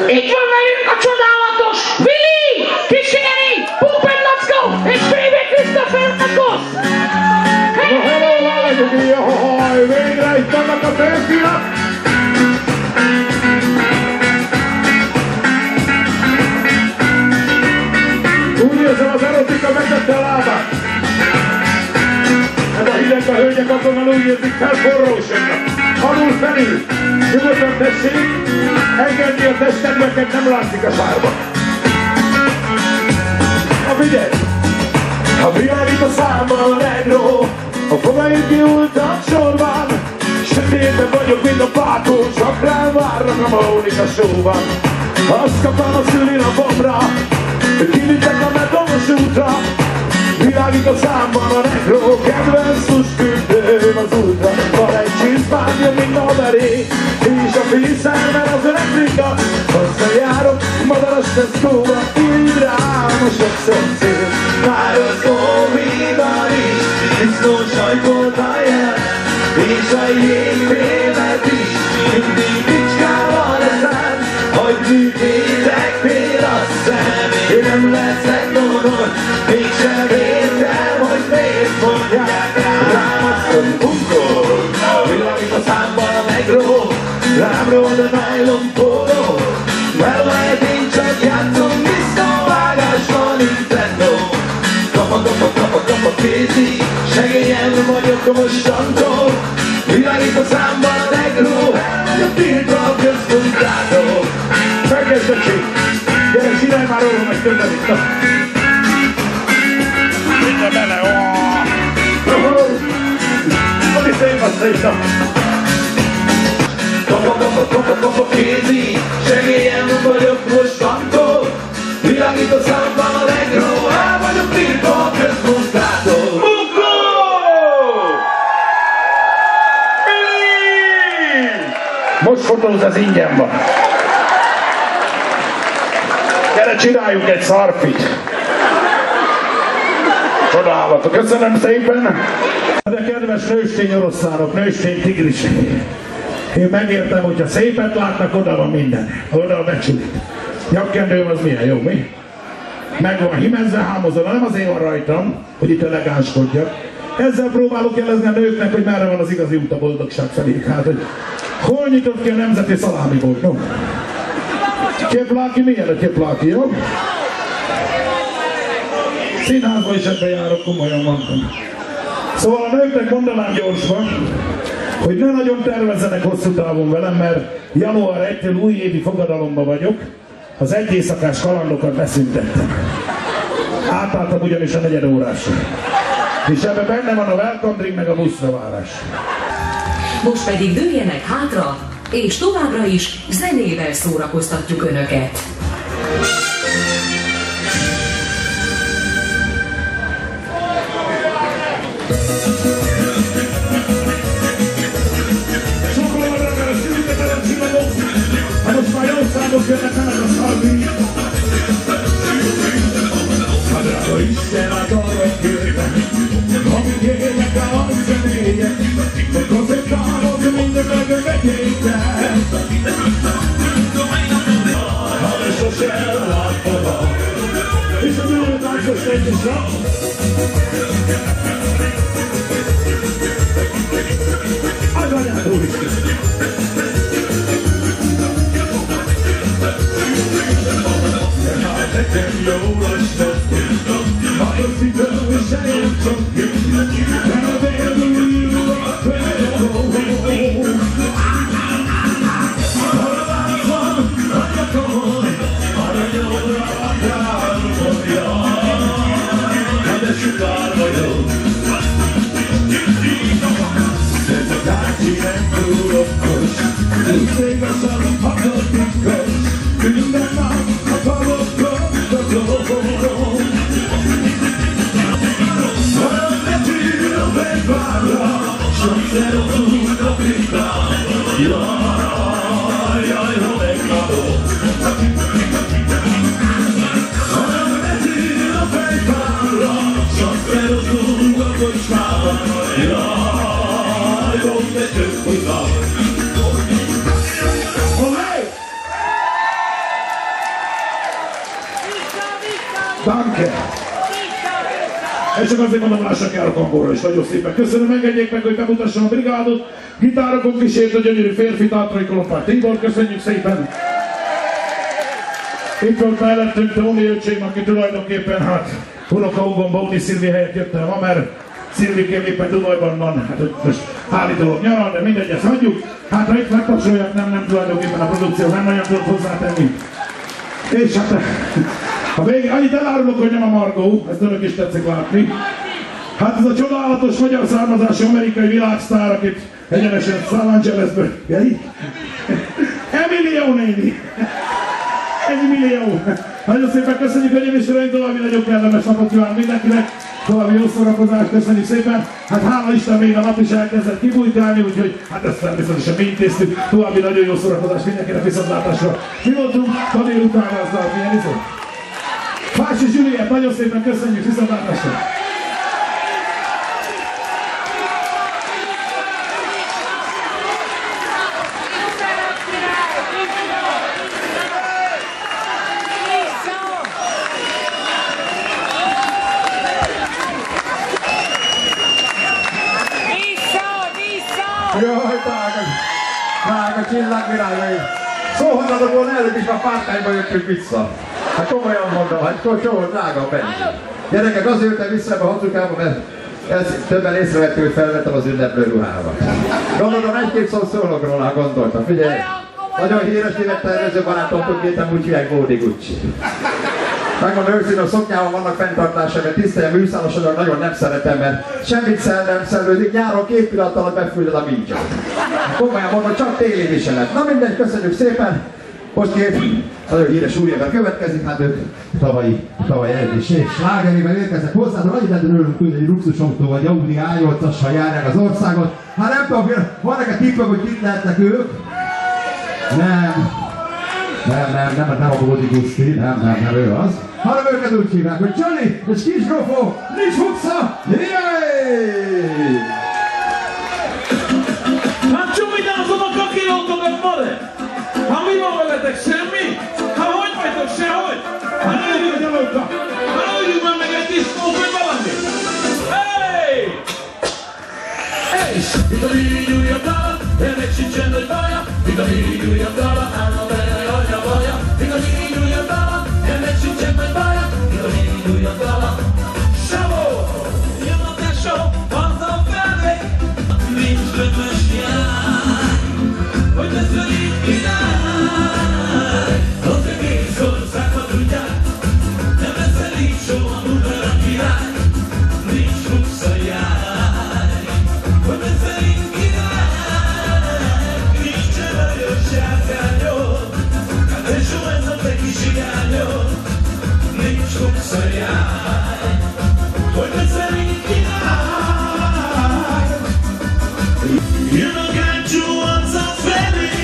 Itt van velünk a csodálatos Willy, Kiseri, Pupen Lackó és Fébe Christopher Nakosz! Na hello, lányok, jaj, végre itt vannak a férfiak! Úgy érzem, az erotika megtette a lábát. Ez a hidegben hölgyek azonnal úgy érzik fel, forrósodnak. Alul felül, nyugodtan tessék, engedni a testekbeket, nem látszik a sárba. Na figyelj! Ha világít a számmal a negró, a fogaim kiúltak sorban, sötétben vagyok, mint a pátó, csak rám várnak a Mónika showban. Azt kaptam a szülinapomra, hogy kivittek a metomos útra, világít a számban a negró, kedvenc tusküldőm az útra. Van egy csiszpánya, mint a beré, és a fészel, mert az elektrika. Hozzajárok, madaras teszkóba, így rám a sok szomszéd. Már az óviban is disznós sajtoltál jelen, és a jégfémet is mindig bicskával eszem, hogy műtétek fél a szem. Én nem leszek gonosz, mégsem értem, hogy miért mondják rám azt, hogy bunkol. Világít a számban a megró, rám rohad a nylon póló, mert lehet én csak játszom disznóvágásban Nintendo. Kapa kézi, segélyen vagyok mostantól, világít a számban a negró, elmegy a tiltva a közmunkától. Megkezd a csík, gyere, csinálj már róla meg többet itt. Minden bele, hogy szép a szép. Kapa kézi, segélyen vagyok mostantól, világít a számban a negró, el vagyok tiltva a közmunkától. Munkó! Most fotóz, az ingyen van. Gyere, csináljunk egy szarfit. Csodálatos. Köszönöm szépen. De kedves nőstény oroszlánok, nőstény tigrisek. Én megértem, hogyha szépet látnak, oda van minden. Oda a becsület. Nyakkendőm az milyen jó, mi? Meg van himezve, hámozva, nem azért van rajtam, hogy itt elegánskodjak. Ezzel próbálok jelezni a nőknek, hogy merre van az igazi út a boldogság felé. Hát, hogy hol nyitott ki a nemzeti szalámibolt, no? Kepláki, milyen a kepláki, jó? Színházba is ebben járok, komolyan mondtam. Szóval a nőknek mondanám gyorsban, hogy ne nagyon tervezzenek hosszú távon velem, mert január 1-től újévi fogadalomba vagyok, az egy éjszakás kalandokat beszüntettem. Átálltam ugyanis a 4 órásra. És ebben benne van a welcome drink meg a buszra várás. Most pedig dőljenek hátra, és továbbra is zenével szórakoztatjuk Önöket. Most már jó számok jönnek el a szalmi. A drága Isten át arra kérve, amíg élnek a zenéjek, hogy koncertálok minden megvegyétek. Ha és sose elláttad, és az ülőtáncos egy is rá. Adjál úristen! Nekem jó lesz, ha összítől és eljön csak ki, mert a vérlújú a félhó. Arra van, arra komoly, arra nyomra a károlja, de sugár vagyok. Ez a tárcsi nem túl okos, úgy szépen hatotikos, minden nap a palokon. Danke! Ez csak azért mondom, lássák el a kangóra is, nagyon szépen. Köszönöm, engedjék meg, hogy bemutassam a brigádot. Gitárokon kísért a gyönyörű férfi Tátrai Kolompár Tibor, köszönjük szépen! Itt volt mellettünk Tóni öcsém, aki tulajdonképpen hát unokahúgom Bóni Szilvi helyett jöttem ma, mert Szilvikém éppen Dunajban van, hát most állítólag nyaral, de mindegy, ezt hagyjuk. Hát ha itt megtapsolják, nem tulajdonképpen a produkció, nem nagyon tudott hozzátenni. És hát a végén annyit elárulok, hogy nem a Margó, ezt önök is tetszik látni. Hát ez a csodálatos magyar származású amerikai világsztár, akit egyenesen Los Angelesből... Emilio néni! 1 millió! Nagyon szépen köszönjük, hölgyeim és uraim, további nagyon kellemes napot kívánok mindenkinek, további jó szórakozást, köszönjük szépen. Hát hála Isten, még a nap is elkezdett kibújkálni, úgyhogy hát ezt természetesen mi intéztük. További nagyon jó szórakozást mindenkinek, viszontlátásra. Mi voltunk ma délután azzal, milyen izó? Fási Zsüliet, nagyon szépen köszönjük, viszontlátásra. csillagvirágai. Szóhozzatok volna előbb is, már pártányba jöttünk vissza. Hát komolyan mondom, hát csomó drága benne. Gyerekek, azért jöttem vissza ebbe a hacukába, mert többen észrevettük, hogy felvettem az ünneplő ruhámat. Gondolom, egy-két szó szólok róla, gondoltam. Figyelj, nagyon híres tervező barátom tud gétem, úgy hívják Bódi Gucci. Megmondom őszintén, a szoknyában vannak fenntartásai, mert tiszteljem műszálos anyag nagyon nem szeretem, mert semmit nem szellődik, nyáron 2 pillanat alatt befűröd a mincsot. Komolyan mondom, csak téli viselet. Na mindegy, köszönjük szépen! Most két nagyon híres úriember következik, hát ők tavaly eredés és slágerével érkeznek hozzá, de annyit lehet örülünk tudni, hogy luxusautóval vagy Audi A8-assal járják az országot. Hát nem tudom, van neked tippek, hogy kit lehetnek ők? Nem a Bódi Gusti, nem ő az. Hanem őket úgy hívják, hogy Johnny és Kisgrófó, Nincs Huxa, jéj! Hát csumidázonak a kilótokat, mare! Ha mi van veletek, semmi? Ha hogy vagytok, sehogy? Hát legyünk nyalódva! Hát legyünk már meg egy diszkót, vagy valami! Hey! Itt a Miri újabb dala, ennek sincsen nagy baja. Itt a Miri újabb dala, állna bele jajja baja. Itt a Miri újabb dala, ennek sincsen nagy baja. Itt a Miri újabb dala. Savó! Jön a tesó, hazafelé, nincs röpös jár. Hogy lesz velük király, az egész országban tudják. Nem lesz elég soha numera király, nincs Huxa jár. Hogy lesz velük király, nincs cselajos sárkányod. Hát és jó ez a te kis igányod, nincs Huxa jár. Hogy lesz velük király, jön a gácsú arca felé,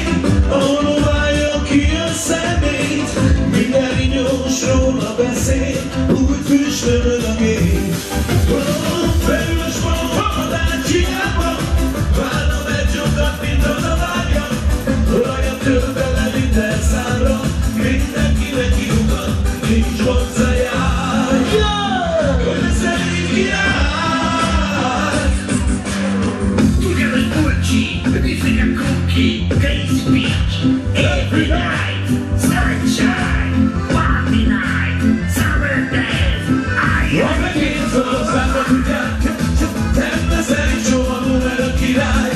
ahol óválja ki a szemét. Minden rinyós róla beszél, úgy füstölöd a gép. Felül a sport a dácsiába, válna megcsokat, mint az a vágya. Rajab tölt bele minden számra, mindenkinek kiugat, nincs hozzájár. Hogy lesz elég király, together Gucci, we sing a cookie, Gates Beach, every night, sunshine, party night, summer days, az egész országban tudják, nem lesz elég soha numera király.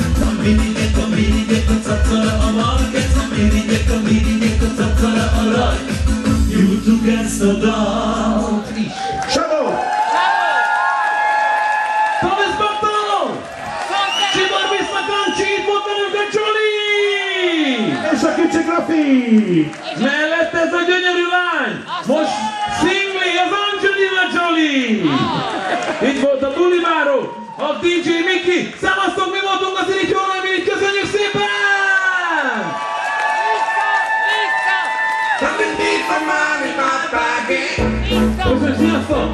A mirigyek, a caccara, a markez, a mirigyek, a caccara, a raj. Nyújtuk ezt a dalt is. Savó! Thomas Bartolo! Cibor Viszmakancsí, itt volt velünk a Csoli! És a kicsi Grafi! Mellett ez a gyönyörű lány! Most szingli, az Angelina Jolie! Itt volt a buliváró, a DJ Miki! Szevasztok, mi voltunk a Szili Tyóra, mi így köszönjük szépen! Köszönjük, sziasztok!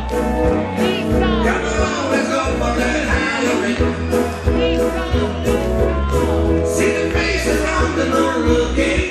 See the faces on the door looking.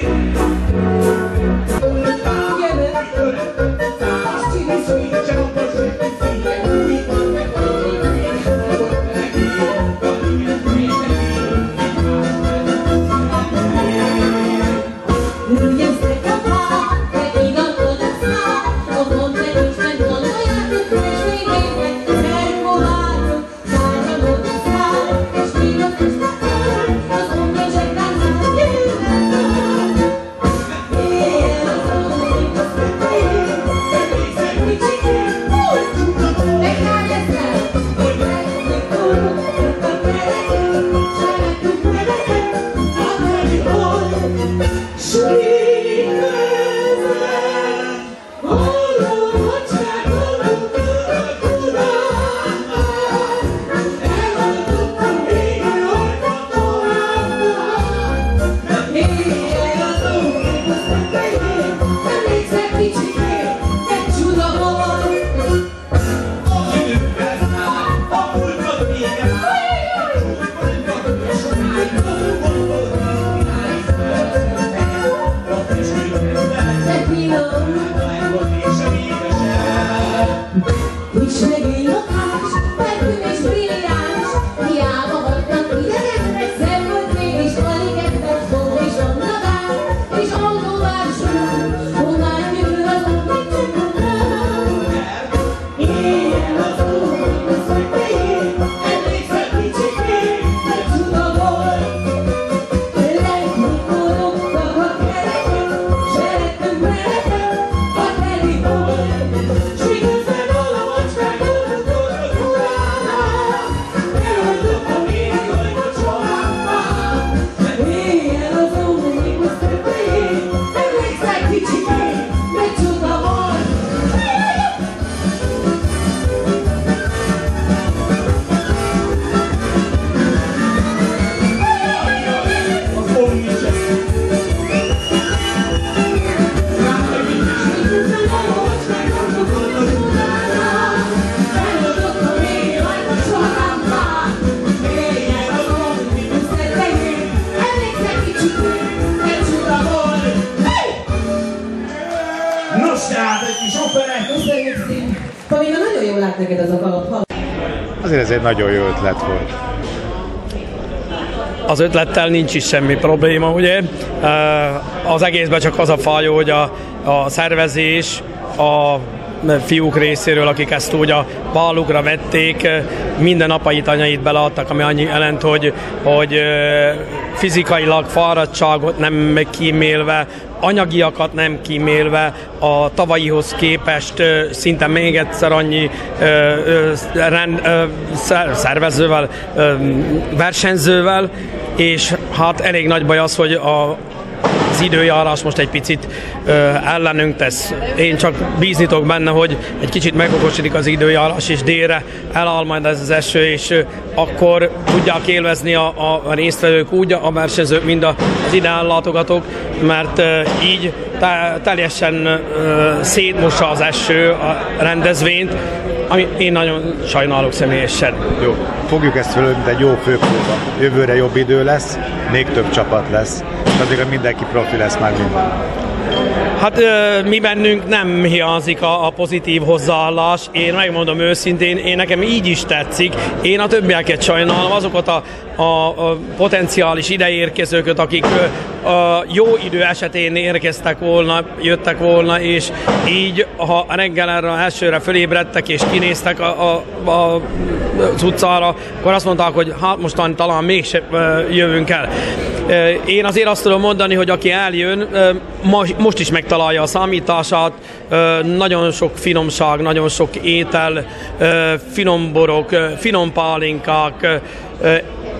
Nos, tehát egy kis operett. Köszönjük szépen. Pamina, nagyon jól lát neked az a kalap. Azért ez egy nagyon jó ötlet volt. Az ötlettel nincs is semmi probléma, ugye? Az egészben csak az a faj, hogy a szervezés, a fiúk részéről, akik ezt úgy a vállukra vették, minden apait, anyait beleadtak, ami annyi jelent, hogy fizikailag fáradtságot nem kímélve, anyagiakat nem kímélve, a tavalyihoz képest szinte még egyszer annyi szervezővel, versenyzővel, és hát elég nagy baj az, hogy az időjárás most egy picit ellenünk tesz. Én csak bízni tudok benne, hogy egy kicsit megokosodik az időjárás, és délre eláll majd ez az eső, és akkor tudják élvezni a résztvevők úgy, a versenyzők, mind az ide ellátogatók, mert így teljesen szétmossa az eső a rendezvényt, ami én nagyon sajnálok személyesen. Jó, fogjuk ezt föl, mint egy jó főpróba. Jövőre jobb idő lesz, még több csapat lesz, és azért mindenki profi lesz már minden. Hát mi bennünk nem hiányzik a pozitív hozzáállás. Én megmondom őszintén, nekem így is tetszik. Én a többieket sajnálom, azokat a potenciális ideérkezőket, akik jó idő esetén érkeztek volna, jöttek volna, és így, ha reggel erre elsőre fölébredtek és kinéztek az utcára, akkor azt mondták, hogy hát mostan talán mégsem jövünk el. Én azért azt tudom mondani, hogy aki eljön, most is megtalálja a számítását, nagyon sok finomság, nagyon sok étel, finom borok, finom pálinkák,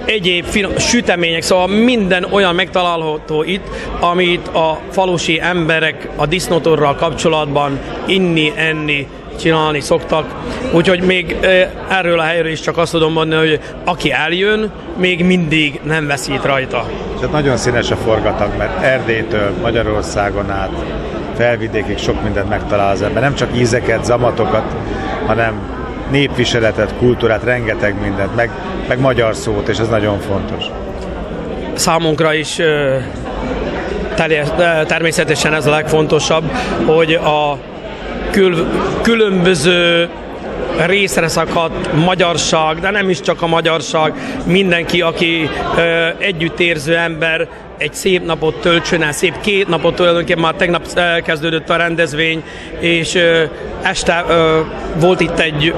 egyéb sütemények, szóval minden olyan megtalálható itt, amit a falusi emberek a disznótorral kapcsolatban enni, csinálni szoktak. Úgyhogy még erről a helyről is csak azt tudom mondani, hogy aki eljön, még mindig nem veszít rajta. És nagyon színes a forgatag, mert Erdélytől Magyarországon át Felvidékig sok mindent megtalál az ember. Nem csak ízeket, zamatokat, hanem népviseletet, kultúrát, rengeteg mindent, meg magyar szót, és ez nagyon fontos. Számunkra is természetesen ez a legfontosabb, hogy a különböző részre szakadt magyarság, de nem is csak a magyarság, mindenki, aki együttérző ember, egy szép napot töltsön el, szép 2 napot, tulajdonképpen már tegnap kezdődött a rendezvény, és este volt itt egy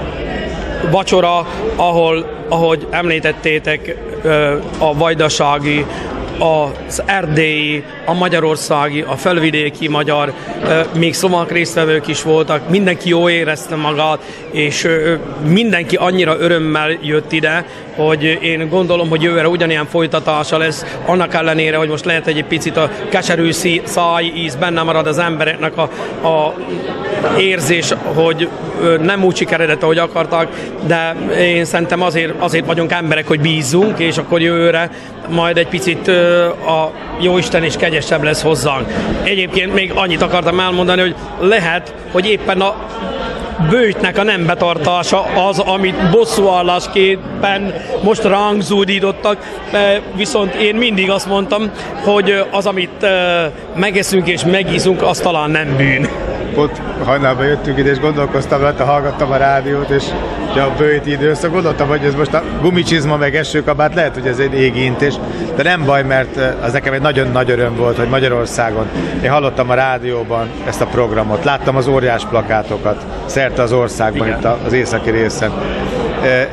vacsora, ahol, ahogy említettétek, a vajdasági, az erdélyi, a magyarországi, a felvidéki magyar, még szlovák résztvevők is voltak, mindenki jól érezte magát, és mindenki annyira örömmel jött ide, hogy én gondolom, hogy jövőre ugyanilyen folytatása lesz, annak ellenére, hogy most lehet egy picit a keserű szájíz benne marad az embereknek a érzés, hogy nem úgy sikeredett, ahogy akartak, de én szerintem azért vagyunk emberek, hogy bízzunk, és akkor jövőre majd egy picit a Jóisten is kegyesebb lesz hozzánk. Egyébként még annyit akartam elmondani, hogy lehet, hogy éppen a bőjtnek a nem betartása az, amit bosszúállásképpen most ránk zúdítottak, viszont én mindig azt mondtam, hogy az, amit megeszünk és megízunk, az talán nem bűn. Ott hajnalban jöttünk ide, és gondolkoztam rajta, hallgattam a rádiót, és a bőjti időszak, gondoltam, hogy ez most a gumicsizma meg esőkabát, lehet, hogy ez egy égíntés, de nem baj, mert az nekem egy nagyon nagy öröm volt, hogy Magyarországon én hallottam a rádióban ezt a programot, láttam az óriás plakátokat szerte az országban, itt az északi részen.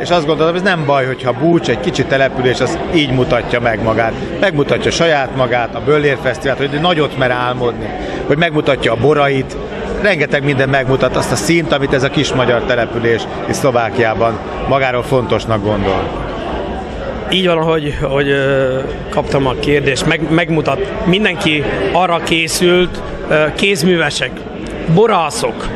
És azt gondoltam, ez nem baj, hogyha Búcs, egy kicsi település, az így mutatja meg magát. Megmutatja saját magát, a Böll-ér Fesztivált, hogy nagyot mer álmodni, hogy megmutatja a borait, rengeteg minden megmutat azt a szint, amit ez a kis magyar település és Szlovákiában magáról fontosnak gondol. Így van, hogy kaptam a kérdést, megmutat. Mindenki arra készült, kézművesek, borászok,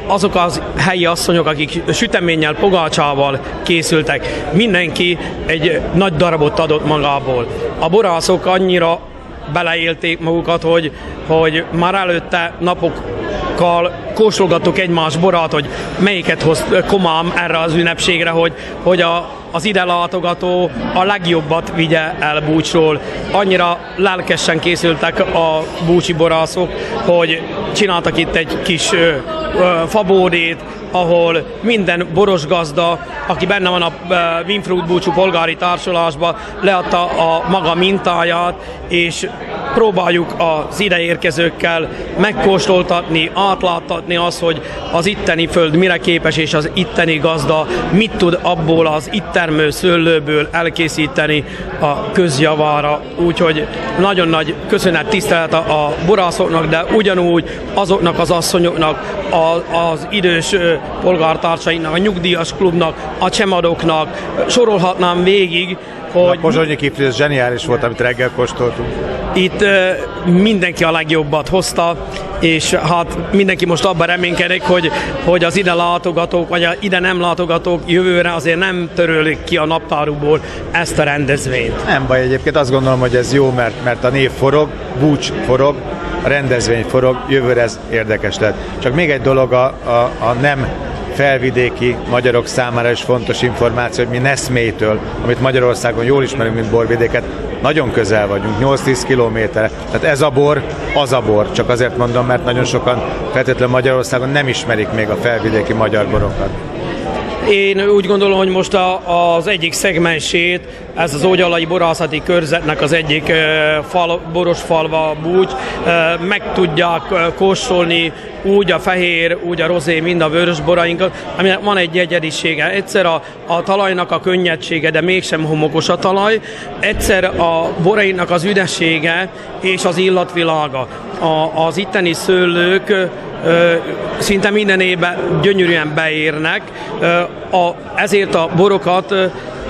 azok az helyi asszonyok, akik süteménnyel, pogácsával készültek, mindenki egy nagy darabot adott magából. A borászok annyira beleélték magukat, hogy már előtte napokkal kóstolgattuk egymás borát, hogy melyiket hoz komám erre az ünnepségre, hogy az ide látogató a legjobbat vigye el Búcsról. Annyira lelkesen készültek a búcsi borászok, hogy csináltak itt egy kis fabódét, ahol minden boros gazda, aki benne van a Winfried Búcsú polgári társulásban, leadta a maga mintáját, és próbáljuk az ideérkezőkkel megkóstoltatni, átláttatni azt, hogy az itteni föld mire képes, és az itteni gazda mit tud abból az itt termő szőlőből elkészíteni a közjavára. Úgyhogy nagyon nagy köszönet, tisztelet a borászoknak, de ugyanúgy azoknak az asszonyoknak, az idős polgártársainknak, a nyugdíjas klubnak, a csemadoknak, sorolhatnám végig, hogy... A pozsonyi kifli, ez zseniális volt, amit reggel kóstoltunk. Itt mindenki a legjobbat hozta, és hát mindenki most abban reménykedik, hogy az ide látogatók, vagy a ide nem látogatók jövőre azért nem törölik ki a naptárukból ezt a rendezvényt. Nem baj, egyébként azt gondolom, hogy ez jó, mert a név forog, Búcs forog, a rendezvény forog, jövőre ez érdekes lett. Csak még egy dolog a nem felvidéki magyarok számára is fontos információ, hogy mi Neszmélytől, amit Magyarországon jól ismerünk, mint borvidéket, nagyon közel vagyunk, 8-10 kilométerre. Tehát ez a bor, az a bor. Csak azért mondom, mert nagyon sokan feltétlenül Magyarországon nem ismerik még a felvidéki magyar borokat. Én úgy gondolom, hogy most az egyik szegmensét, ez az Ógyalai borászati körzetnek az egyik boros falva Búcs, meg tudják kóstolni úgy a fehér, úgy a rozé, mind a vörös borainkat, aminek van egy egyedisége. Egyszer a talajnak a könnyedsége, de mégsem homokos a talaj, egyszer a borainak az üdessége és az illatvilága. Az itteni szőlők szinte minden évben gyönyörűen beérnek, ezért a borokat,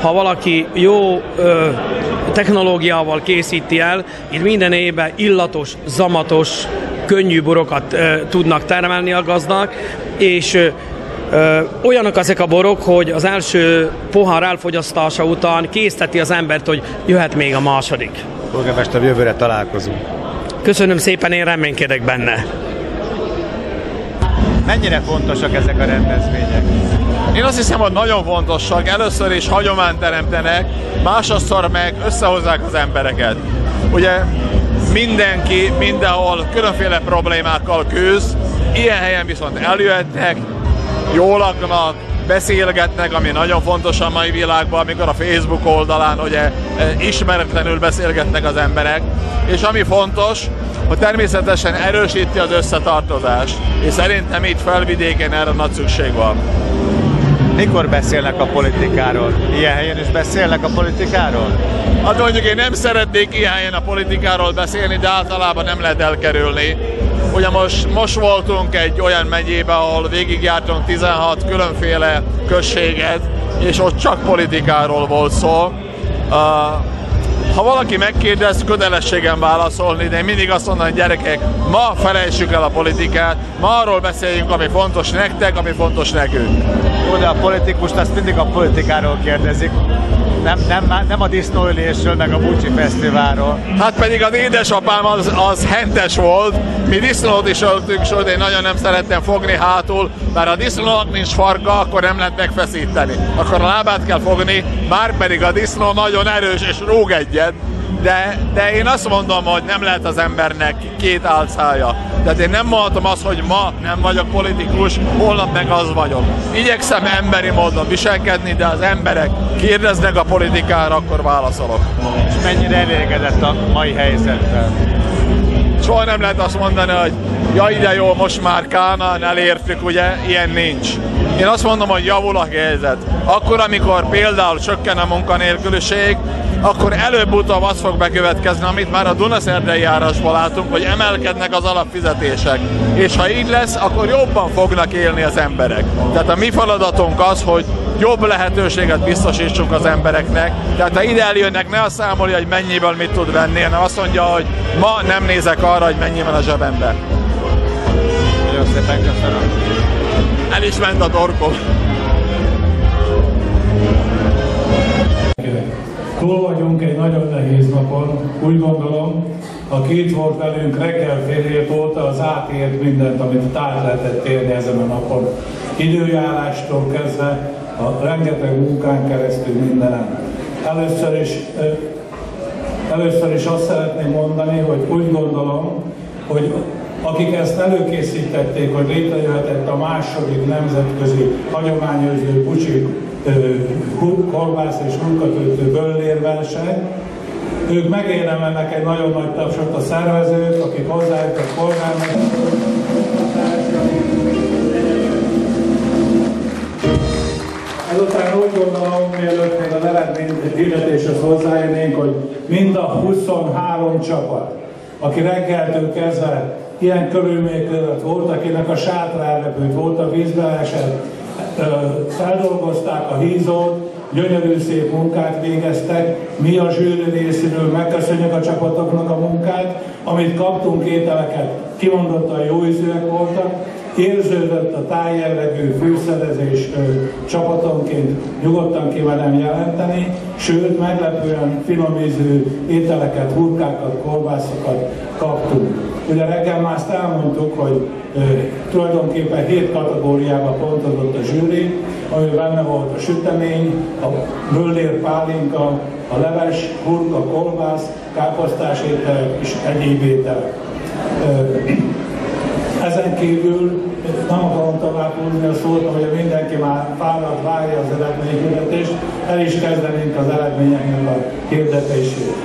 ha valaki jó technológiával készíti el, itt minden évben illatos, zamatos, könnyű borokat tudnak termelni a gazdák, és olyanok ezek a borok, hogy az első pohár elfogyasztása után készteti az embert, hogy jöhet még a második. Polgármester, jövőre találkozunk. Köszönöm szépen, én reménykedek benne. Mennyire fontosak ezek a rendezvények? Én azt hiszem, hogy nagyon fontosak. Először is hagyományt teremtenek, másodszor meg összehozzák az embereket. Ugye mindenki mindenhol különféle problémákkal küzd, ilyen helyen viszont eljöhetnek, jól laknak, beszélgetnek, ami nagyon fontos a mai világban, amikor a Facebook oldalán ugye ismeretlenül beszélgetnek az emberek, és ami fontos, hogy természetesen erősíti az összetartozást, és szerintem itt felvidéken erre nagy szükség van. Mikor beszélnek a politikáról? Ilyen helyen is beszélnek a politikáról? Hát mondjuk én nem szeretnék ilyen helyen a politikáról beszélni, de általában nem lehet elkerülni. Ugye most voltunk egy olyan megyében, ahol végigjártunk 16 különféle községet, és ott csak politikáról volt szó. Ha valaki megkérdez, kötelességem válaszolni, de én mindig azt mondom, hogy gyerekek, ma felejtsük el a politikát, ma arról beszéljünk, ami fontos nektek, ami fontos nekünk. Jó, de a politikust azt mindig a politikáról kérdezik, nem a disznóölésről, meg a Búcsi Fesztiválról. Hát pedig az édesapám az hentes volt, mi disznót is öltünk, sőt én nagyon nem szerettem fogni hátul, mert ha a disznónak nincs farka, akkor nem lehet megfeszíteni. Akkor a lábát kell fogni, már pedig a disznó nagyon erős és rúg egyet, de én azt mondom, hogy nem lehet az embernek két álcája. Tehát én nem mondhatom azt, hogy ma nem vagyok politikus, holnap meg az vagyok. Igyekszem emberi módon viselkedni, de az emberek kérdeznek a politikára, akkor válaszolok. És mennyire elégedett a mai helyzetben? Soha nem lehet azt mondani, hogy ja, ide jó, most már Kánaán elértük, ugye, ilyen nincs. Én azt mondom, hogy javul a helyzet. Akkor, amikor például csökken a munkanélküliség, akkor előbb-utóbb az fog bekövetkezni, amit már a Dunaszerdei járásban látunk, hogy emelkednek az alapfizetések. És ha így lesz, akkor jobban fognak élni az emberek. Tehát a mi feladatunk az, hogy jobb lehetőséget biztosítsunk az embereknek. Tehát ha ide eljönnek, ne azt számolja, hogy mennyiből mit tud venni, hanem azt mondja, hogy ma nem nézek arra, hogy mennyi van a zsebemben. Nagyon szépen köszönöm. El is ment a torkom. Túl vagyunk egy nagyon nehéz napon, úgy gondolom, aki itt volt velünk reggel fél hét óta, az átért mindent, amit át lehetett érni ezen a napon. Időjárástól kezdve a rengeteg munkán keresztül mindenen. Először is azt szeretném mondani, hogy úgy gondolom, hogy akik ezt előkészítették, hogy létrejöhetett a második nemzetközi hagyományőrző bucsi kolbász és hurkatöltő böllérverseny, ők megérdemelnek egy nagyon nagy tapsot, a szervezők, akik hozzájöttek polgármesterek. Ezután úgy gondolom, mielőtt még az eredmény hirdetéshez hozzájönnénk, hogy mind a 23 csapat, aki reggeltől kezdve ilyen körülmények között volt, akinek a sátra elrepült, volt a vízbe esett, feldolgozták a hízót, gyönyörű szép munkát végeztek. Mi a zsűri részéről megköszönjük a csapatoknak a munkát, amit kaptunk ételeket, kimondottan jó ízűek voltak, érződött a tájjellegű fűszerezés csapatonként, nyugodtan kimerem jelenteni, sőt meglepően finom ízű ételeket, hurkákat, kolbászokat kaptunk. Ugye reggel már azt elmondtuk, hogy tulajdonképpen 7 kategóriába pontozott a zsűri, ami benne volt a sütemény, a böllér pálinka, a leves, hurka, kolbász, káposztás ételek és egyéb ételek. Ezen kívül nem akarom tovább húzni a szót, hogy mindenki már fáradt, várja az eredményhirdetést, el is kezdenénk az eredményeknek a hirdetését.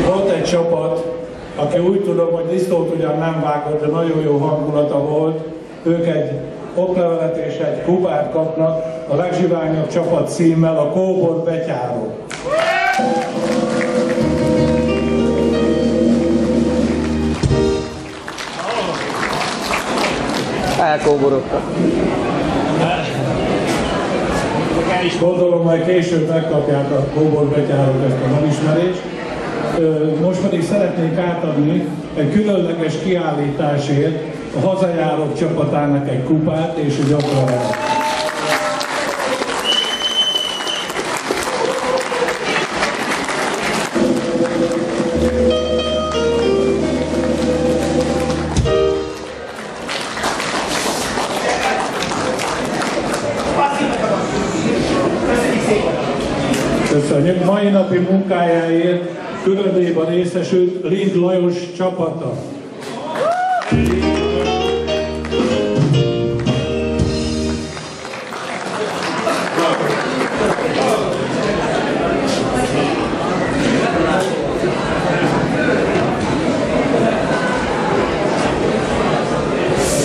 Volt egy csapat, aki úgy tudom, hogy disznót ugyan nem vágott, de nagyon jó hangulata volt. Ők egy oklevelet és egy kupát kapnak, a legzsiványabb csapat címmel, a Kóbor Betyáró. Elkóborodtak. Gondolom, majd később megkapják a Kóbor Betyárok ezt az elismerést. Most pedig szeretnék átadni egy különleges kiállításért a Hazajárók csapatának egy kupát és egy oklevelet. Köszönjük! Mai napi munkájáért külön díjban részesült Lind Lajos csapata.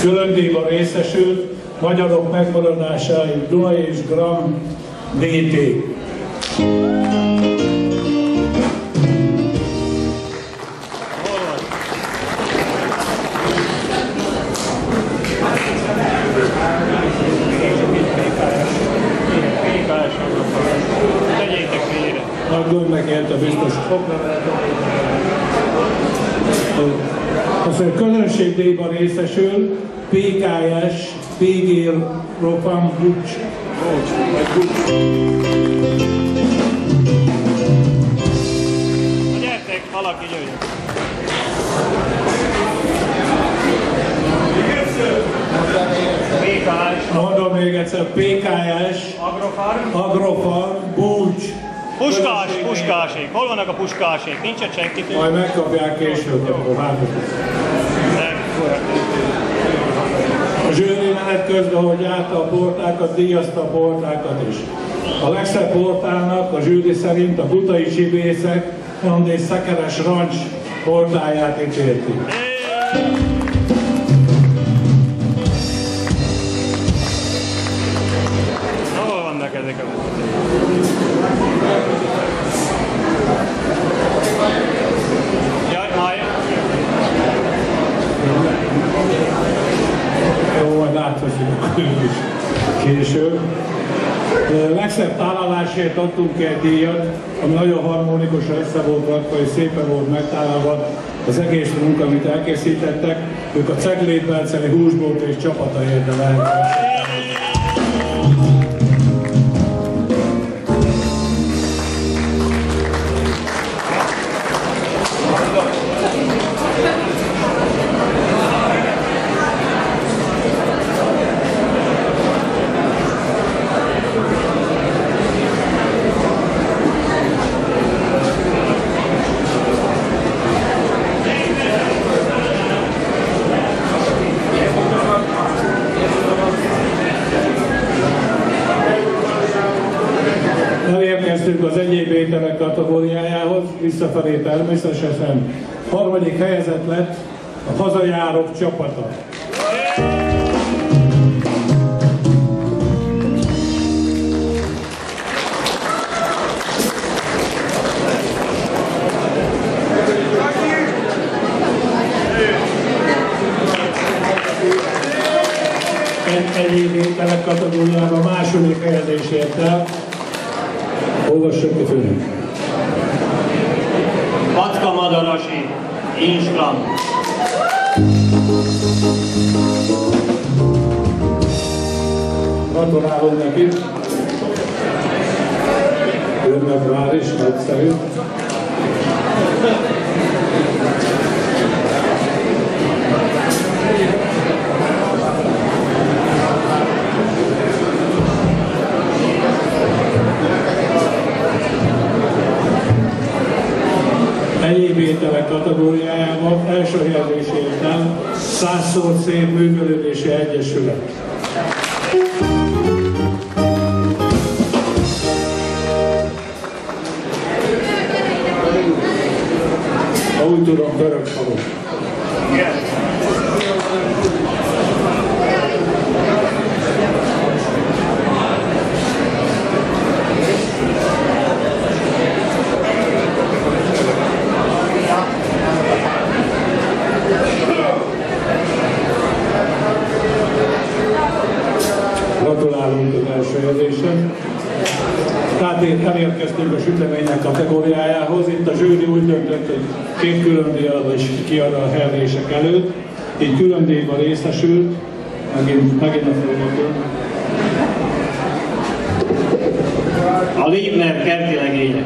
Külön díjban részesült Magyarok megmaradásáig Dunai és Gram DT. Nagy megérte biztos az, hogy közönségdíjban részesül PKS, Pégér, Ropam, Bucs. Gyertek, valaki jöjjön! PKS. Mondom még egyszer, PKS, Agrofarm, Bucs. Puskásék. Hol vannak a puskásék? Nincsen senkit? Majd megkapják később, akkor várjuk. A zsűri menet közben, hogy járta a portákat, díjazta a portákat is. A legszebb portának a zsűri szerint a Butai Csibészek és Szekeres Rancs portáját ítélti. Hol vannak ezek a Jó, majd áthozzuk is később. Legszebb tálalásért adtunk ki egy díjat, ami nagyon harmonikusan össze volt rakva és szépen volt megtálalva az egész munka, amit elkészítettek. Ők a Ceglétberceli húsbolt és csapata érdemeltek. kategóriájához, visszafelé természetesen. Harmadik helyezett lett a Hazajárók csapata. Egyéb ételek kategóriában második helyezésért el. Olvassuk ki főnök. Packa madarasi, Inslam. Gratulálunk neki. Önnek vár is, nagyszerű. Egyéb ételek kategóriájában első helyezésért el 100-szor szép művelődési egyesület. Ha úgy tudom, Börökfalu. Gratulálunk az első helyezésen. Tehát elérkeztünk a sütemények kategóriájához. Itt a zsűri úgy döntött, hogy 2 külön díjat is kiad a helyezések előtt. Így külön díjban részesült. Megint a főnökön. A Liebner kerti legények.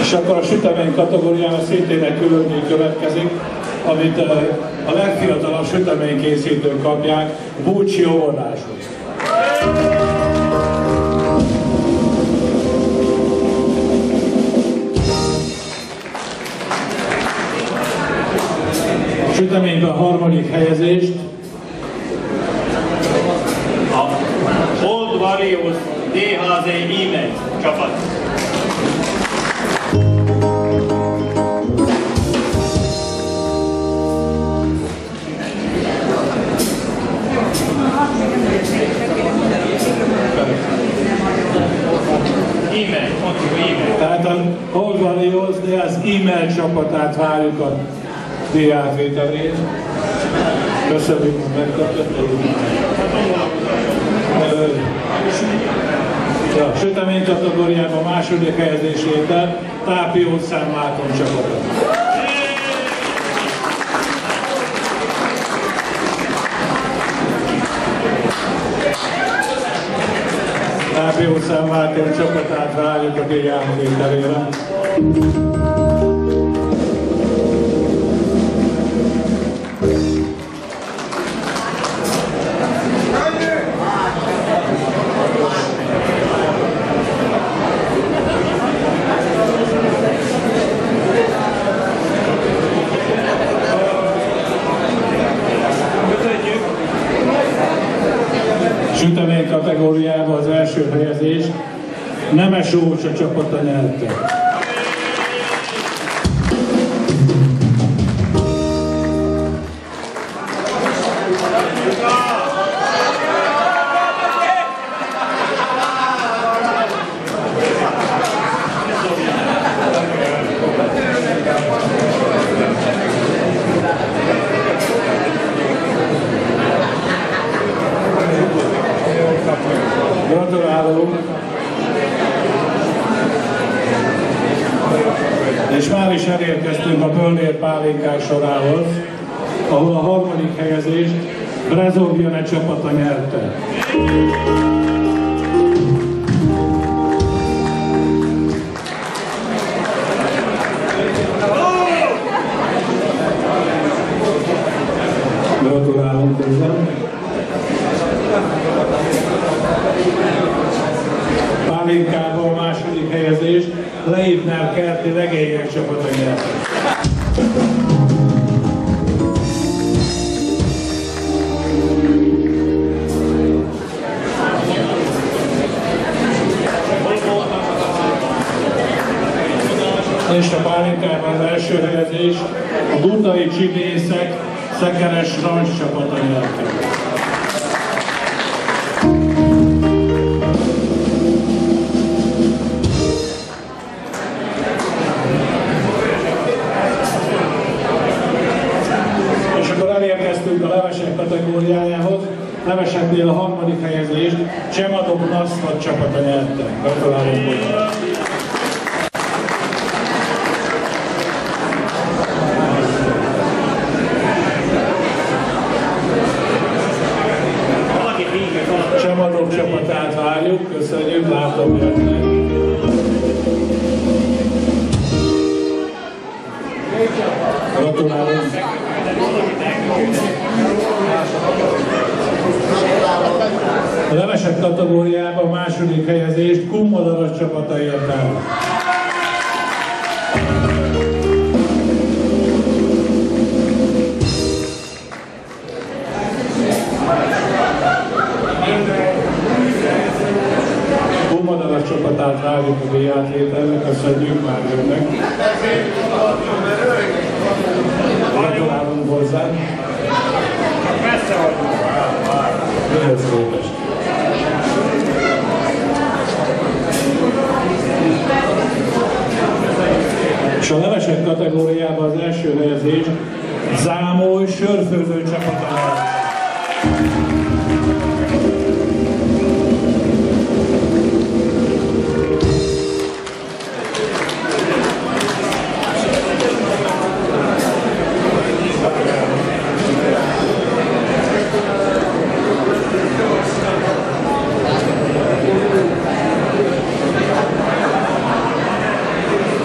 És akkor a sütemény kategóriában szintén egy külön díj következik, amit a legfiatalabb süteménykészítők kapják, búcsi óvodáshoz. A süteményben a harmadik helyezést a Old Warriors DHZ e-mail csapat. Tehát a Old Warriors, de az e-mail csapatát várjuk a díjátvételét. Köszönjük, hogy megkaptad. A sütemény kategóriában második helyezését el Tápiót Szentmárton csapata. Tápiót Szentmárton csapatát várjuk a díjátvételére. Sütemény kategóriában az első helyezés Nemes Ócsa csapata nyerte. Gratulálunk! És már is elérkeztünk a Bölnér pálinkák sorához, ahol a harmadik helyezést Brezov Jene csapata nyerte. Gratulálunk hozzá! Pálinkában a második helyezést Leibner kerti legények csapata nyerte. nyertek. És a pálinkában az első helyezés a Budai Csibészek Szekeres Rancs csapata nyerte. És akkor elérkeztünk a levesek kategóriájához. Leveseknél a harmadik helyezést Csemadok Nasztat csapata nyerte. Gratulálunk hozzá! Csemadok csapatát várjuk, köszönjük, látom jönnek. Gratulálunk! A levesek kategóriában a második helyezést Kummadaras csapata ért el. Kummadaras csapatát várjuk a díjátvételre, köszönjük, már jönnek. Gratulálunk hozzá. Mihez képest? És a levesek kategóriában az első helyezés Zámoly sörfőző csapata.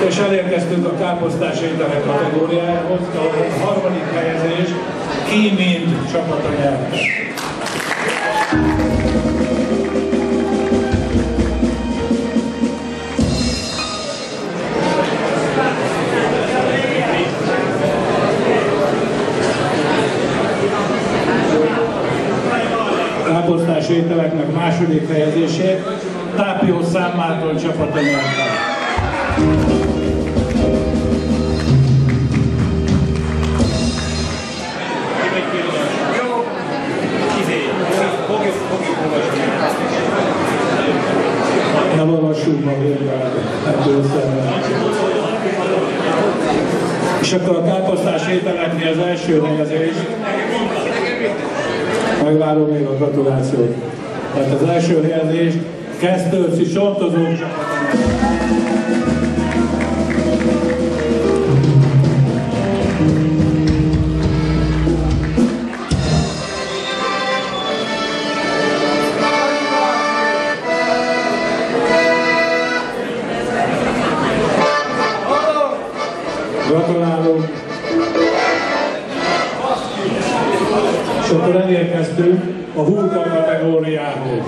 És elérkeztünk a káposztás ételek kategóriájához, a harmadik helyezés Kímind csapata nyert. Káposztás ételeknek második helyezését Tápió Számmárton csapata nyert. Nem olvassuk ma végre ettől szemben. És akkor a káposztás ételeknél az első helyezés. Megvárom még a gratulációt. Tehát az első helyezést Kesztőci Sontozók csapata. Gratulálunk! És akkor elérkeztünk a Hurka kategóriához.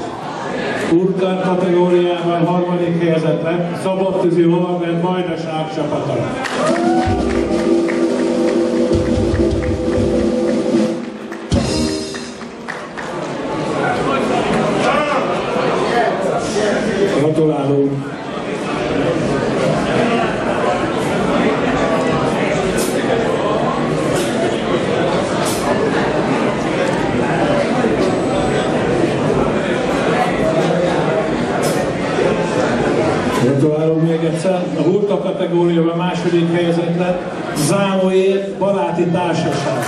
Hurka kategóriában harmadik helyezett lett Szabadtűzi Holland Vajdaság csapata. Gratulálunk! Gratulálunk még egyszer. A Hurka kategóriában második helyezett lett Zámolyér Baráti Társaság.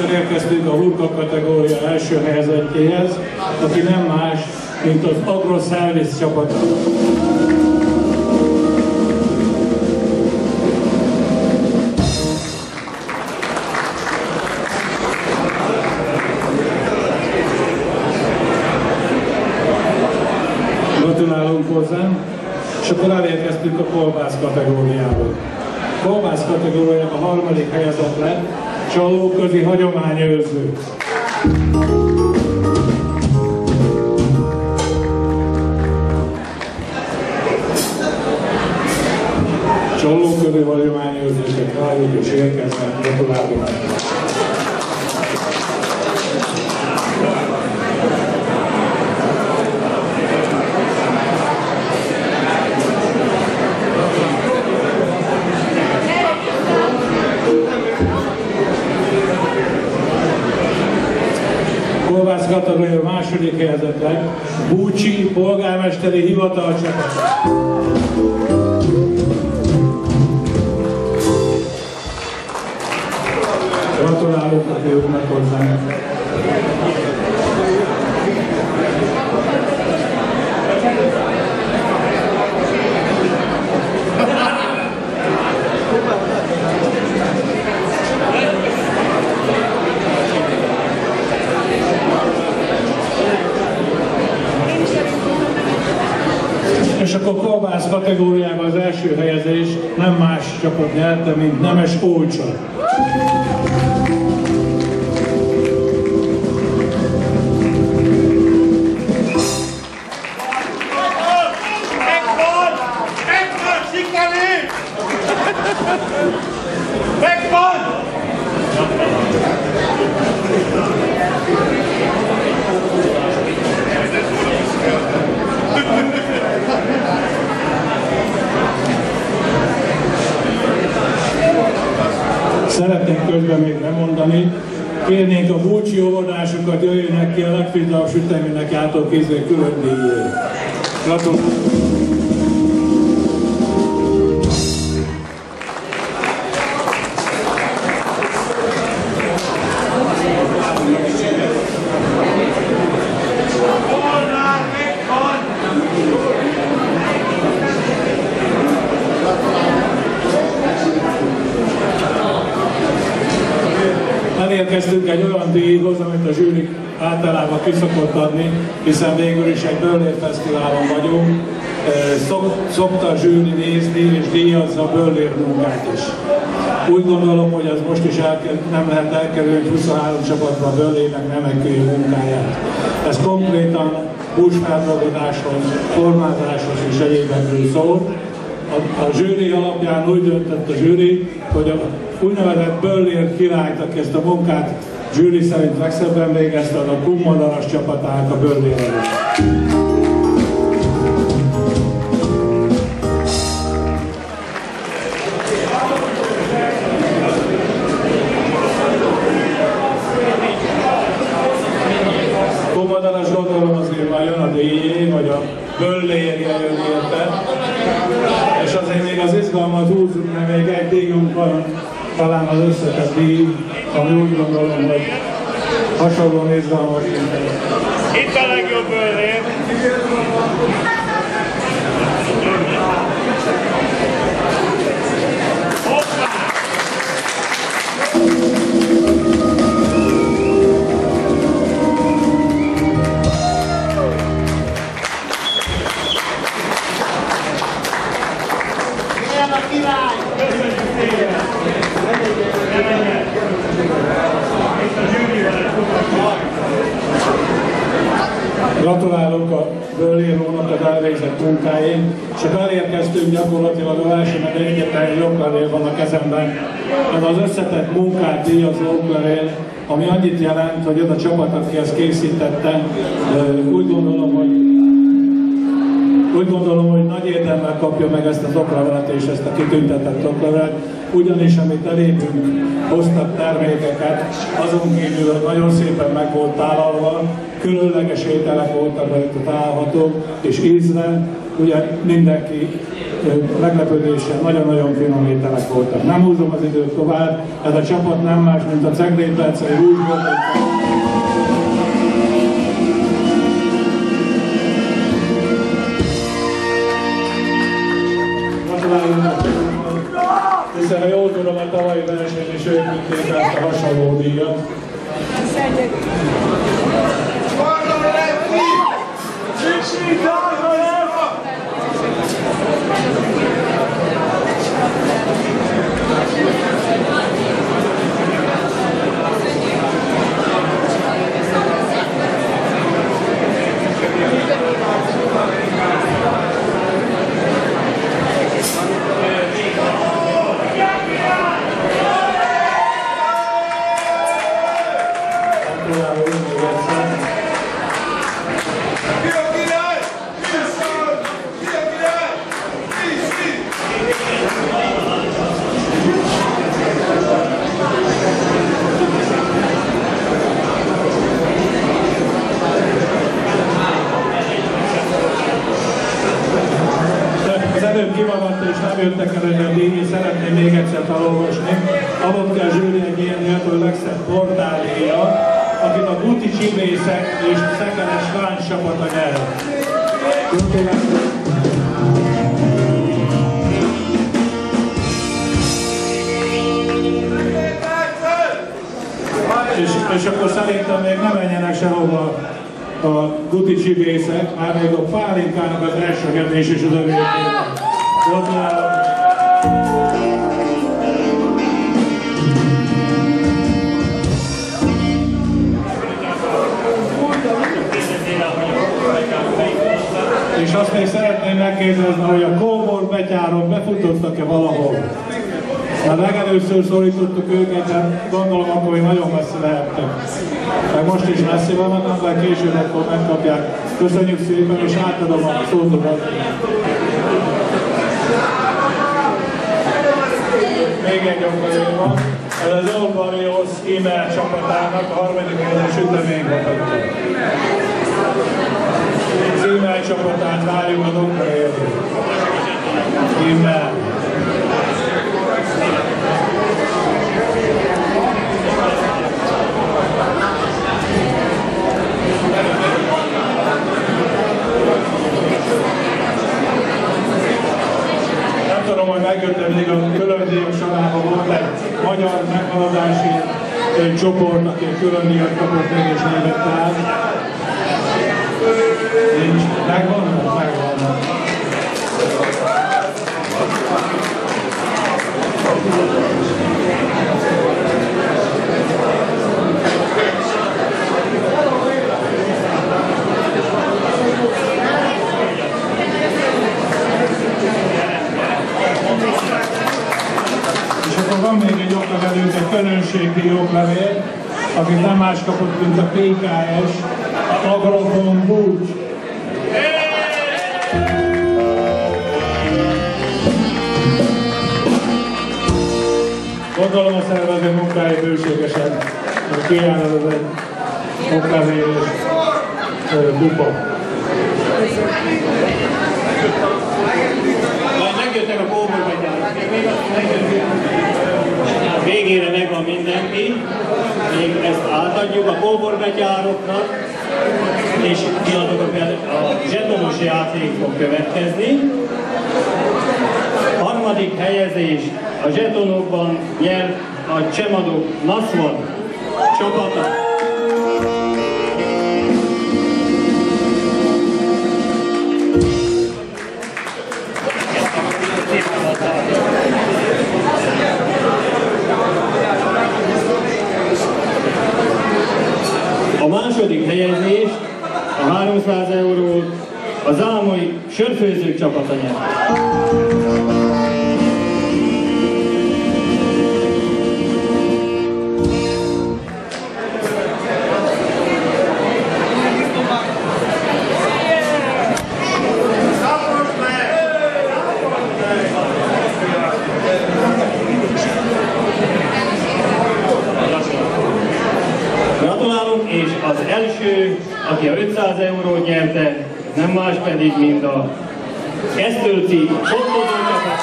Elérkeztünk a Hurka kategória első helyezettjéhez, aki nem más, mint az Agroservice csapata. Gratulálunk hozzám, és akkor elérkeztünk a kolbász kategóriába. Kolbász kategóriában a harmadik helyezett lett Csallóközi hagyományőrző. Csallóközi hagyományőrzőket várjuk és érkeznek. Gratulálunk! Kolbász kategória második helyezett lett Búcsi polgármesteri hivatalcsapat. Gratulálok a fiúknak hozzánk. És akkor kolbász kategóriában az első helyezés nem más csapat nyerte, mint Nemes Ócsa. Szeretnénk közben még bemondani, kérnénk a búcsi óvodásokat, jöjjenek ki a legfiatalabb süteménynek jártó kézzel külön díjért. Gratulálok! Elérkeztünk egy olyan díjhoz, amit a zsűri általában ki szokott adni, hiszen végül is egy Böllér Fesztiválon vagyunk. Szokta a zsűri nézni és díjazza a Böllér munkát is. Úgy gondolom, hogy az most is nem lehet elkerülni, 23 csapatban a Böllérnek nem egy munkáját. Ez konkrétan húsfeldolgozáshoz, formázáshoz és egyébekről szól. A zsűri alapján úgy döntött a zsűri, hogy a úgynevezett Böllér királyt, aki ezt a munkát zsűri szerint legszebben végezte, a Kummadaras csapatának a Böllér. Kummadaras gondolom azért már jön a díjé, vagy a Böllérje jön érte. És azért még az izgalmat húzzuk, mert még egy díjunk van, talán az összetett díj, ami úgy gondolom, hogy hasonlóan izgalmas. Itt a legjobb Böllér! Gratulálok a Böllér hónapot elvégzett munkáért, és elérkeztünk gyakorlatilag a versenyben, egyetlen egy oklevél van a kezemben. Ez az összetett munkát díjazó oklevél, ami annyit jelent, hogy az a csapat, aki ezt készítette, úgy gondolom, hogy nagy érdemmel kapja meg ezt az oklevelet és ezt a kitüntetett oklevelet, ugyanis amit elébünk hoztak termékeket, azon kívül, hogy nagyon szépen meg volt tálalva, különleges ételek voltak rajta találhatók, és ízre, ugye mindenki meglepődéssel nagyon-nagyon finom ételek voltak. Nem húzom az időt tovább, ez a csapat nem más, mint a Cegléd-Bercei Húsbolt. Hiszen ha jól tudom, a tavalyi versenyen is ők vitték ezt a hasonló díjat. Szegyen! jöttek el egy díj, szeretném még egyszer felolvasni. Adott el zsűri egy ilyen nélkül legszebb portáléja, akit a Guti Csibészek és Szekeres Lánc csapata nyert. És akkor szerintem még nem menjenek sehova a Guti Csibészek, már még a Pálinkának az elsőgetés és az övétében. Gratulálok! És azt még szeretném megkérdezni, hogy a kóborbetyárok befutottak-e valahol? Már legelőször szólítottuk őket, de gondolom akkor még nagyon messze lehettek. Meg most is messzi vannak, de később akkor megkapják. Köszönjük szépen, és átadom a szótokat. Még egy okazó van. Ez az Old Warriors e-mail csapatának a harmadik éves üteménymutatta. Az e-mail csapatát várjuk a Doktorérni. E-mail. Nem tudom, hogy megjött-e mindig a külön díjak sorában volt egy magyar meghaladási csoport, aki külön díjat kapott meg és névet át. Nincs. Megvannak? Megvannak. És akkor van még egy oklevelünk, egy közönségi oklevél, akit nem más kapott, mint a PKS, Agrofon Búcs. Gondolom a szervező munkái bőségesen kijárul az egy oklevél és dupa. Majd megjöttek a kóborbetyárok, végére megvan mindenki, még ezt átadjuk a kóborbetyároknak, és kiadok a zsetonos játék fog következni. A harmadik helyezés a zsetonokban nyert a Csemadok Naszvad csapata. A második helyezés, a 300 eurót a zámai sörfőzők csapata nyert. Gratulálunk, és az első, aki a 500 eurót nyerte, nem más pedig, mint a Kesztölci fotozó csapat.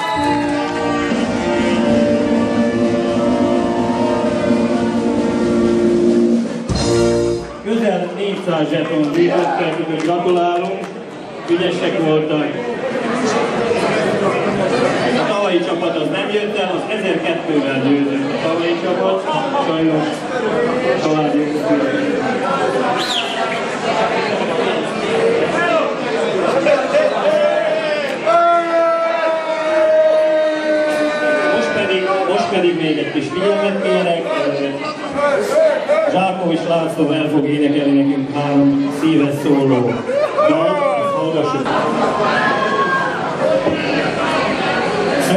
Közel 400 zseton gyűjtöttük, gratulálunk, ügyesek voltak. A tavalyi csapat az nem jött el, az 1002-vel győzött a tavalyi csapat, sajnos találjuk. Most pedig még egy kis figyelmet kérek. Zsákovics László el fog énekelni nekünk 3 szíves szóló dalt, ezt hallgassuk.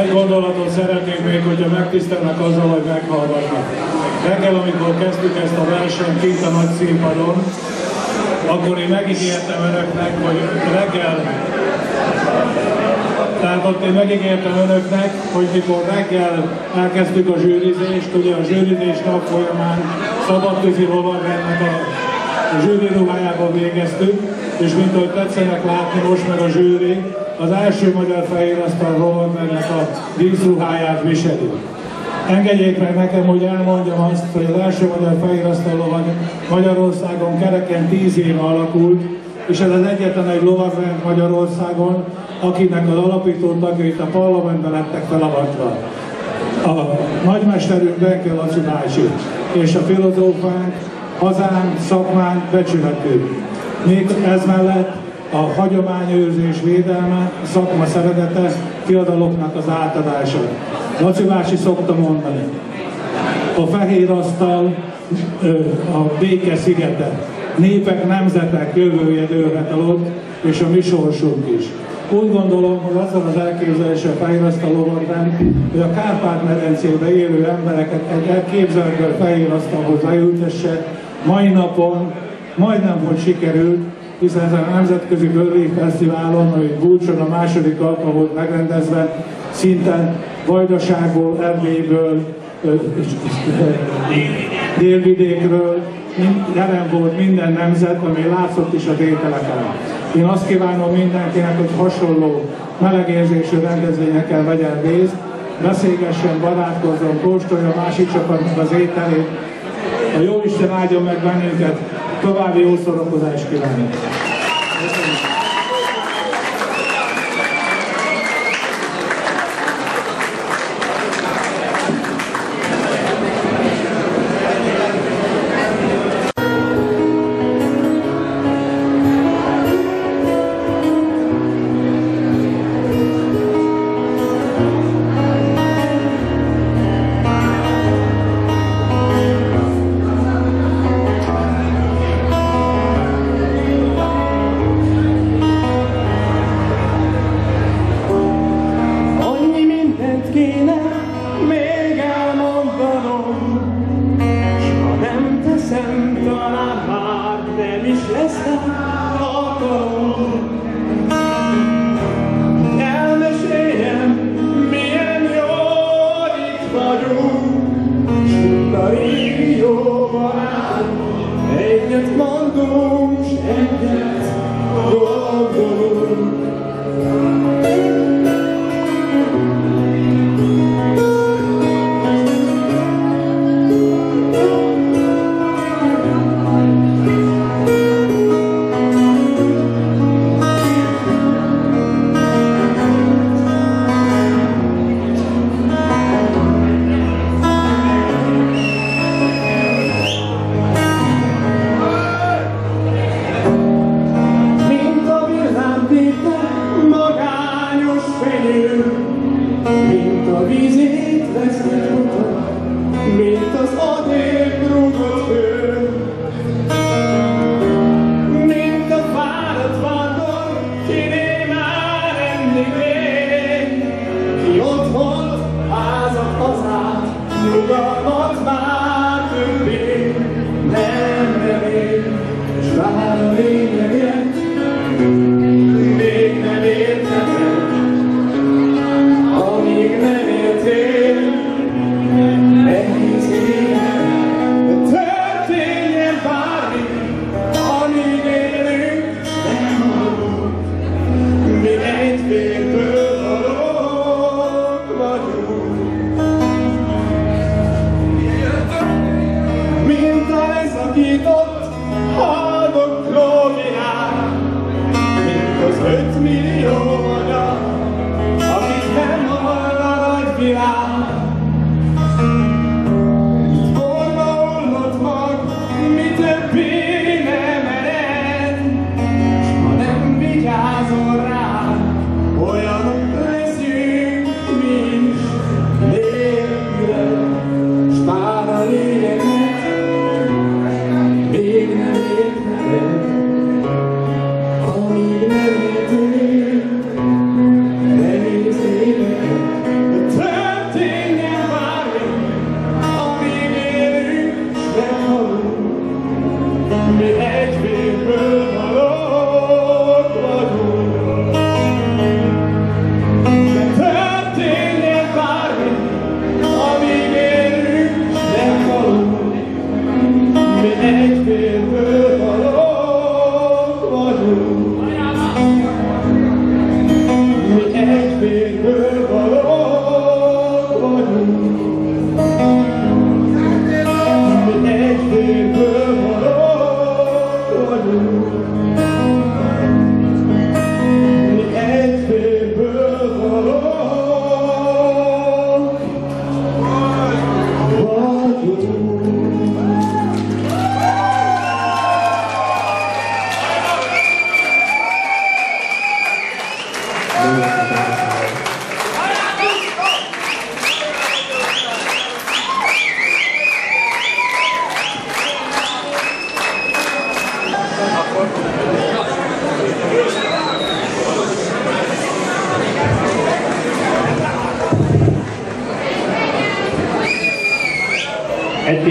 Egy gondolatot szeretnék még, hogyha megtisztelnek azzal, hogy meghallgatnak. Reggel, amikor kezdtük ezt a versenyt kint a nagy színpadon, akkor én megígértem önöknek, hogy reggel, tehát ott én megígértem önöknek, hogy mikor reggel elkezdtük a zsűrizést, ugye a zsűrizés nap folyamán szabadtűzi lovagrendnek a zsűri ruhájában végeztük, és mint ahogy tetszenek látni most meg a zsűri, az első magyar fehérasztal lovagmeznek a díszruháját viseli. Engedjék meg nekem, hogy elmondjam azt, hogy az első magyar fehérasztal lovag Magyarországon kereken 10 éve alakult, és ez az egyetlen egy lovagrend Magyarországon, akinek az alapító tagjait a parlamentben lettek felavatva. A nagymesterünk Benke Laci bácsi és a filozófánk, hazánk, szakmánk, becsületünk. Még ez mellett a hagyományőrzés védelme, a szakma szeretete, fiataloknak az átadása. Laci bácsi szokta mondani, a fehér asztal a béke szigete, népek, nemzetek jövője dőlhet el ott, és a mi sorsunk is. Úgy gondolom, hogy azzal az elképzeléssel fehérasztal lovagrend, hogy a Kárpát-medencében élő embereket egy elképzelhető fehérasztalhoz leültesse, mai napon majdnem, hogy sikerült, hiszen ezen a Nemzetközi Bőrvény Fesztiválon, amit Bulcson a második alkalmat megrendezve, szinte Vajdaságból, Erdélyből, Délvidékről jelen volt minden nemzet, ami látszott is a ételeken. Én azt kívánom mindenkinek, hogy hasonló melegérzésű rendezvényekkel vegyen részt, beszélgessen, barátkozzon, kóstolja a másik csapatnak az ételét. A Jóisten áldjon meg bennünket, további jó szórakozást kívánok!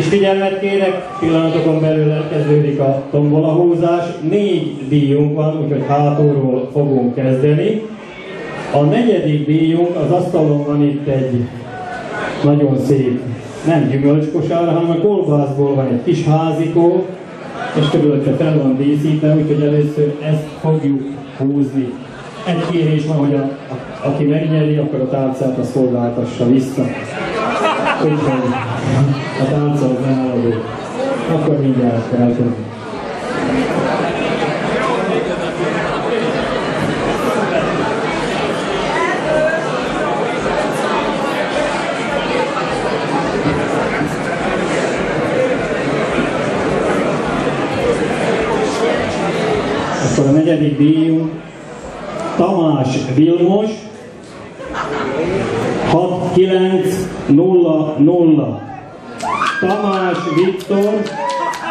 figyelmet kérek, pillanatokon belül elkezdődik a tombolahúzás. 4 díjunk van, úgyhogy hátulról fogunk kezdeni. A 4. díjunk, az asztalon van itt egy nagyon szép, nem gyümölcskosár, hanem a kolbászból van egy kis házikó, és körülötte fel van díszítve, úgyhogy először ezt fogjuk húzni. Egy kérés van, hogy aki megnyeri, akkor a tálcát azt szolgáltassa vissza. Úgyhogy a tálca az eladó. Akkor mindjárt elkezdünk. Akkor a 4. díjunk Tamás Vilmos 6900. Tamás Viktor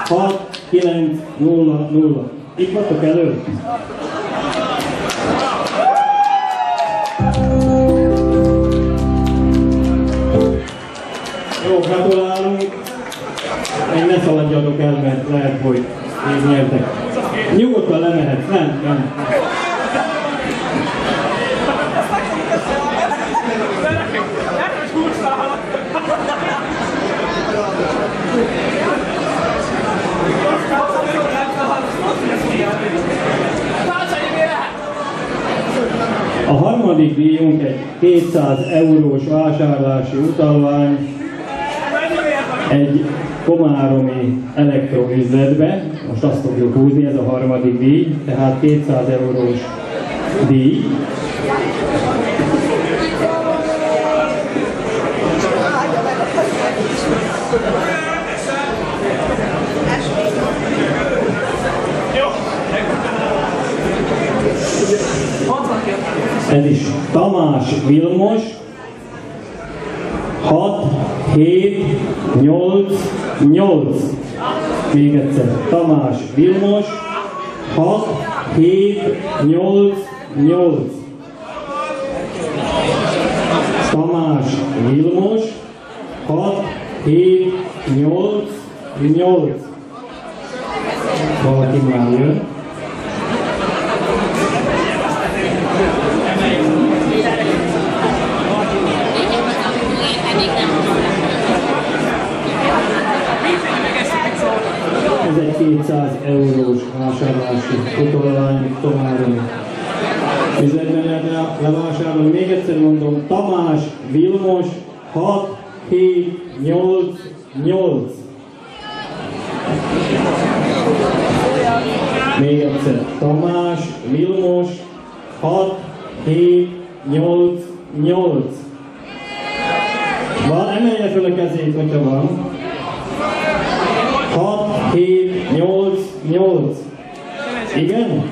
6900. Itt vagytok előtt? Jó, gratulálunk. Még ne szaladjatok el, mert lehet, hogy még nyertek. Nyugodtan lemehetsz, nem. A 3. díjunk egy 200 eurós vásárlási utalvány egy komáromi elektroüzletbe. Most azt fogjuk húzni, ez a 3. díj, tehát 200 eurós díj. Ez is Tamás Vilmos 6788. Még egyszer, Tamás Vilmos 6788. Tamás Vilmos 6788. Valaki már jön. Ez egy 200 eurós vásárlási utalvány Tomáromi üzletben lehet levásárolni. Még egyszer mondom, Tamás Vilmos 6788. Még egyszer, Tamás Vilmos 6788. Van, emelje fel a kezét, hogyha van. 6788. Igen?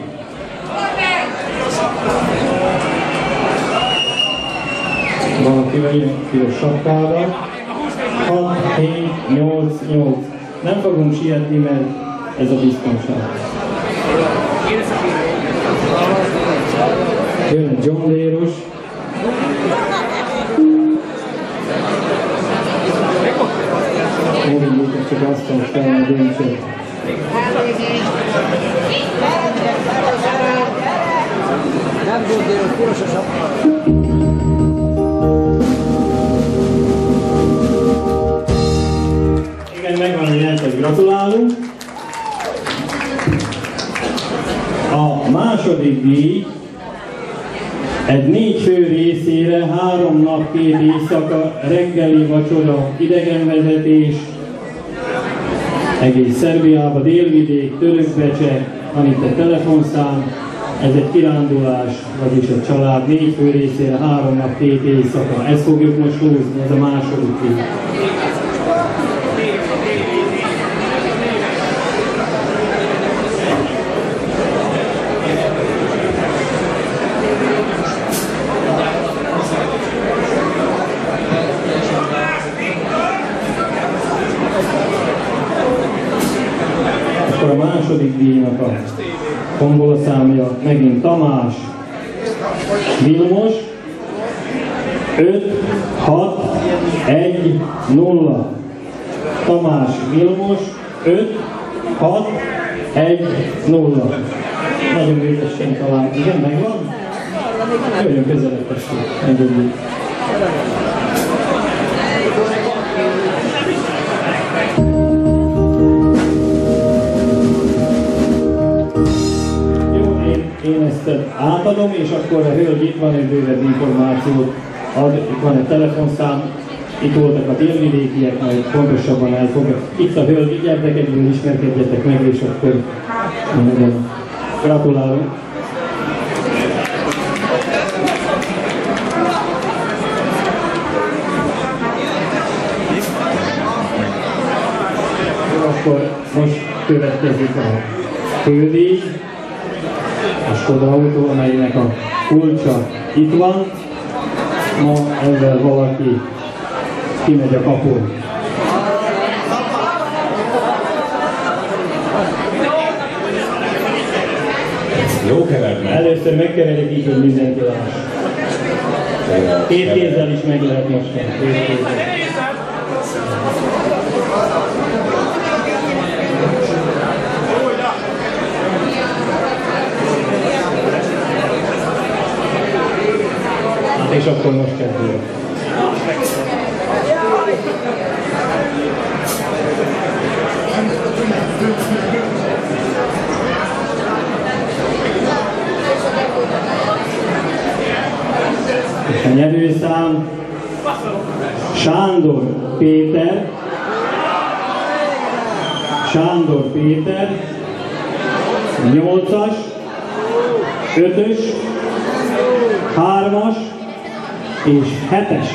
Valaki vegyen piros sapkába. 6788. Nem fogunk sietni, mert ez a biztonság. Jön John Léros. Mondjuk csak azt a fel a döntset. Nem John Léros, piros a sapka. Igen, megvan a nyertes, gratulálunk. A második díj egy 4 fő részére 3 nap 2 éjszaka, reggeli vacsora, idegenvezetés, egész Szerbiába, Délvidék, Törökbecse, van itt egy telefonszám, ez egy kirándulás, vagyis egy család, 4 fő részére 3 nap 2 éjszaka. Ezt fogjuk most húzni, ez a második díj. A második díjnak a tombolaszámja megint Tamás Vilmos 5610. Tamás Vilmos 5, 6, 1, 0. Nagyon vétesen talán. Igen, megvan? Jöjjön közelebb, tessék. Engedjük. Én ezt átadom, és akkor a hölgy itt van, egy bővebb információt ad, itt van egy telefonszám, itt voltak a délvidékiek, majd pontosabban elfogja. Itt a hölgy, gyertek egyébként, ismerkedjetek meg, és akkor nagyon gratulálunk. Akkor most következik a fődíj. A Skoda autó, amelynek a kulcsa itt van. Ma ezzel valaki kimegy a kapun. Jó keretben. Először megkeverik így, hogy mindenki láss. Két kézzel is meg lehet mostani. Két kézzel. És akkor most kezdjük. És a nyerőszám Sándor Péter, 8-as, 5-ös, 3-as, és 7-es.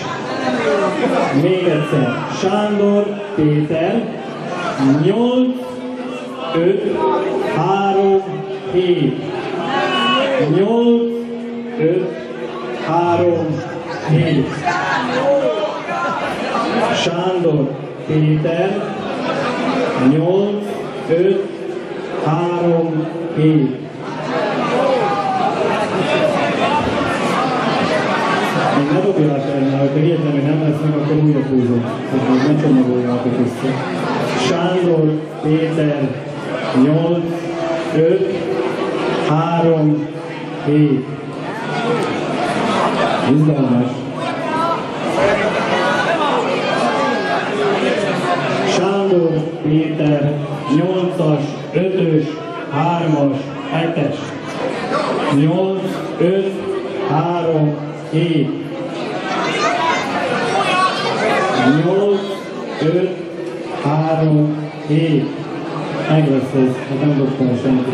Még egyszer. Sándor Péter, 8, 5, 3, 7. 8, 5, 3, 7. Sándor Péter, 8, 5, 3, 7. Ne dobjál el, hogyha hihetem, hogy nem lesz meg, akkor újra húzom. Ne csomagoljátok össze. Sándor Péter 8, 5, 3, 7. Izgalmas. Sándor Péter 8-as, 5-ös, 3-as, 7-es. 8, 5, 3, 7. 8, 5, 3, 7. Meg lesz ez, hát nem dobtam semmit.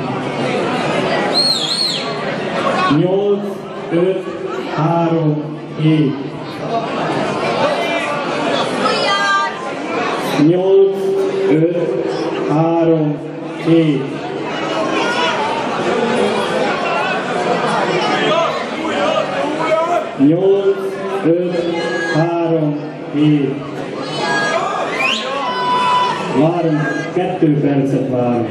8, 5, 3, 7. 8, 5, 3, 7. 8, 5, 3, 7. Várunk, 2 percet várunk.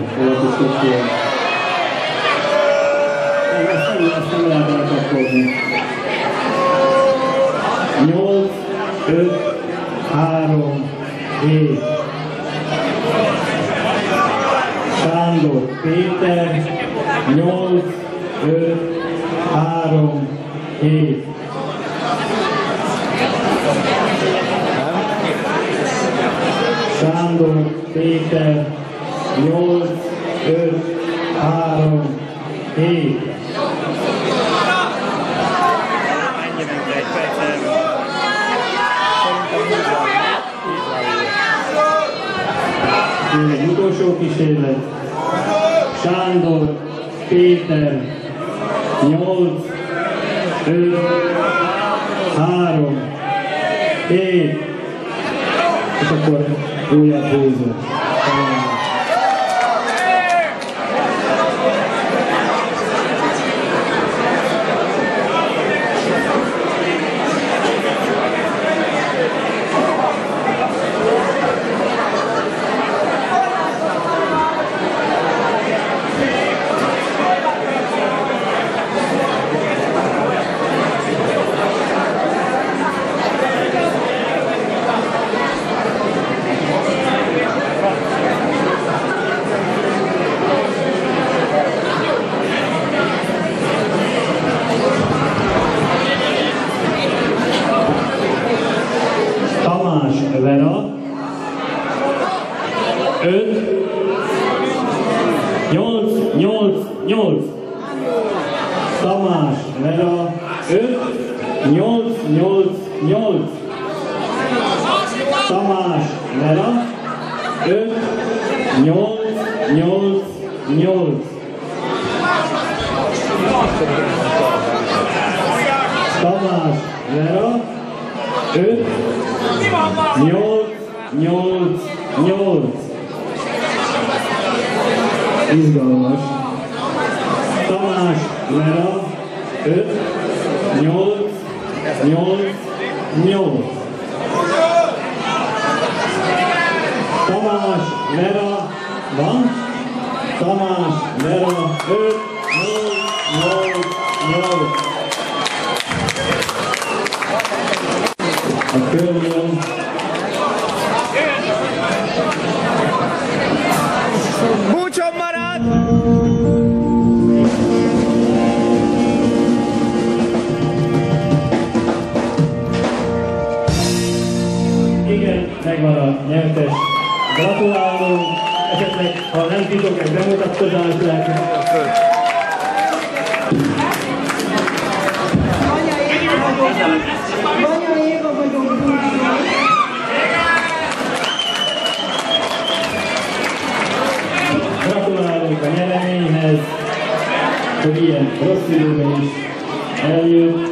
Ezt nem lehet elkapkodni. 8, 5, 3, 7. Sándor Péter, 8, 5, 3, 7. Sándor Péter, 8, 5, 3, 7. Egy utolsó kísérlet. Sándor Péter, 8, 5, 3, 7. És akkor újabb húzó. Tamás Vera 5, 8, 8, 8. Tamás Vera 5, 8, 8, 8. Tamás Vera 5, 8, 8, 8. Izgalmas. Tamás Vera 5, 8, 8, 8. Tamás Vera van. Tamás Vera 5, 8, 8, 8. A környön. Búcson marad! Igen, megvan a nyertes. Gratulálunk! Esetleg, ha nem titok, egy bemutatkozás lehet. Gratulálunk a nyereményhez, hogy ilyen rossz időben is eljött.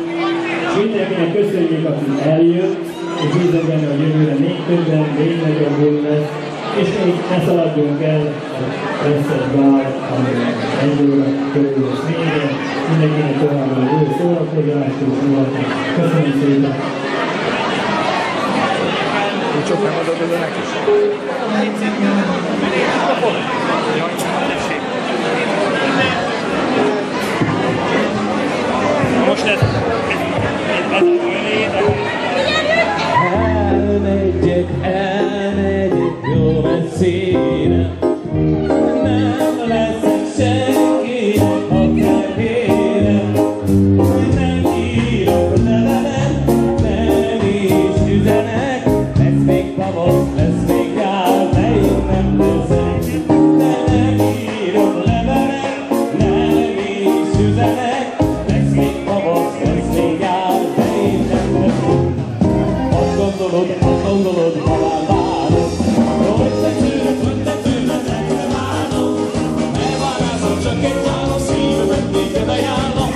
És mindenkinek köszönjük, aki eljött, és bízom benne, hogy jövőre még többen, még nagyobb lesz. És még ne szaladjunk el, lesz egy bár, ami 1 óra körül lesz vége. Mindenkinek továbbra jó szórakozást és volt. Köszönöm szépen! Csak nem adod oda neki is. Most ez a elmegyek jó messzire. Nem leszek senki a terhére. Nem írok levelet, nem is üzenek. Lesz még tavasz, lesz még nyár, de én nem leszek. De nem írok levelet, nem is üzenek. Lesz még tavasz, lesz még nyár, de én nem leszek. Azt gondolod, ha már várod, hogy te tűnöd, nekre várom. Elvárázom, csak egy álom, szívemet néked ajánlom.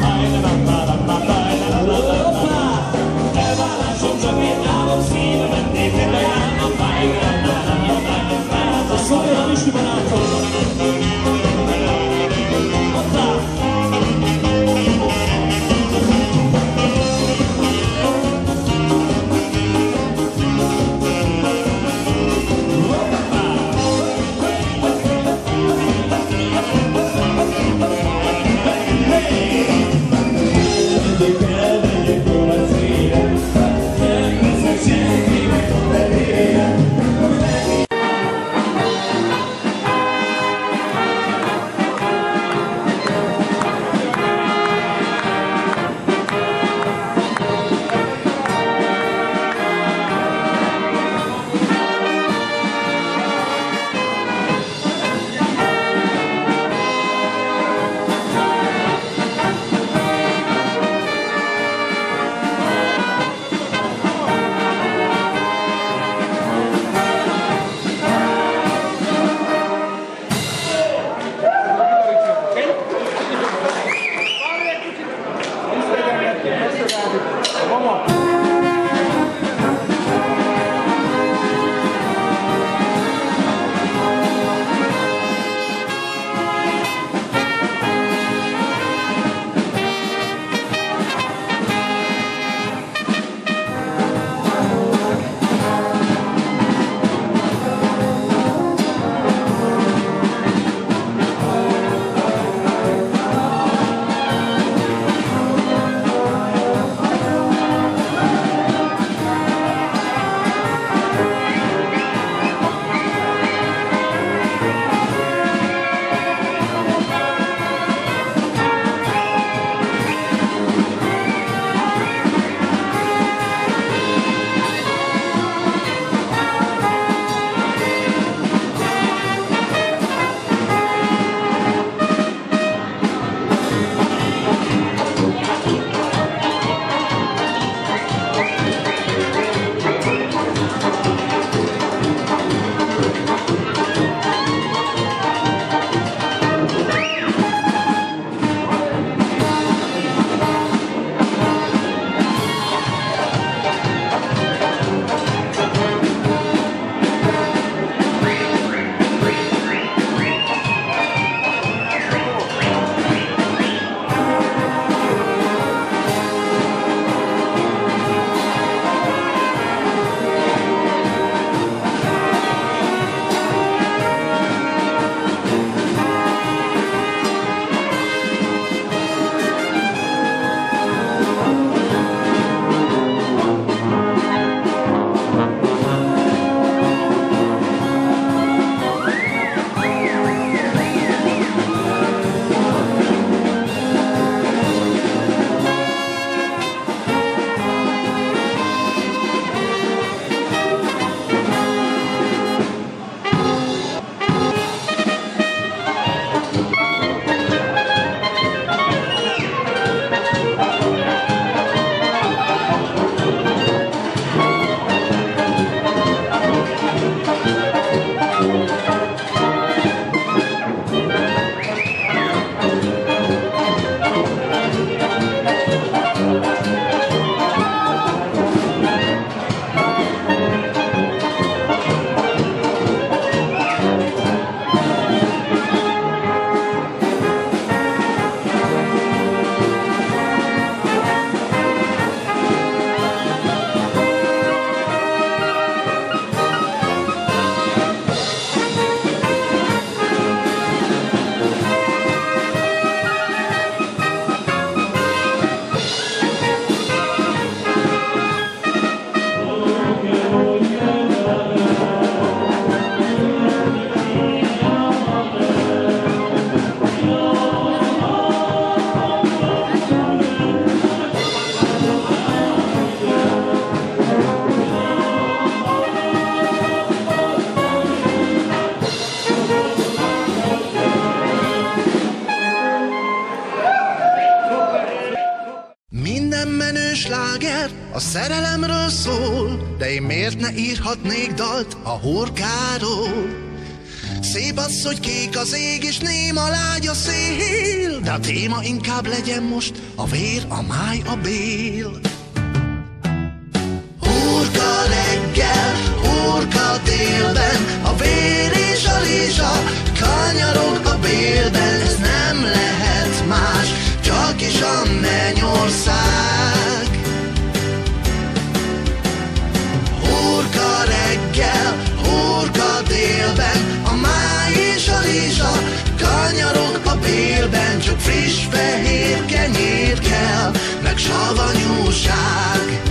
Elvárázom, csak egy álom, szívemet néked ajánlom. Azt mondja, hogy Isti barátom. sláger a szerelemről szól, de én miért ne írhatnék dalt a hurkáról? Szép az, hogy kék az ég és néma lágy a szél, de a téma inkább legyen most a vér, a máj, a bél. Hurka reggel, hurka délben, a vér és a lézsa kanyarog a bélben. Ez nem lehet más, csak is a mennyország. Hurka reggel, hurka délben, a máj és a lézsa kanyarog a bélben. Csak friss fehér kenyér kell, meg savanyúság.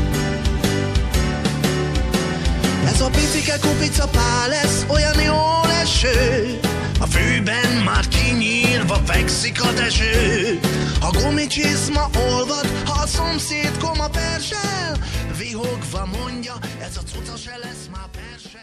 Ez a picike kupica pál lesz, olyan jó eső, a fűben már kinyírva fekszik a deső. A gumicsizma olvad, ha a szomszéd koma persel, vihogva mondja, ez a cuca se lesz már persel.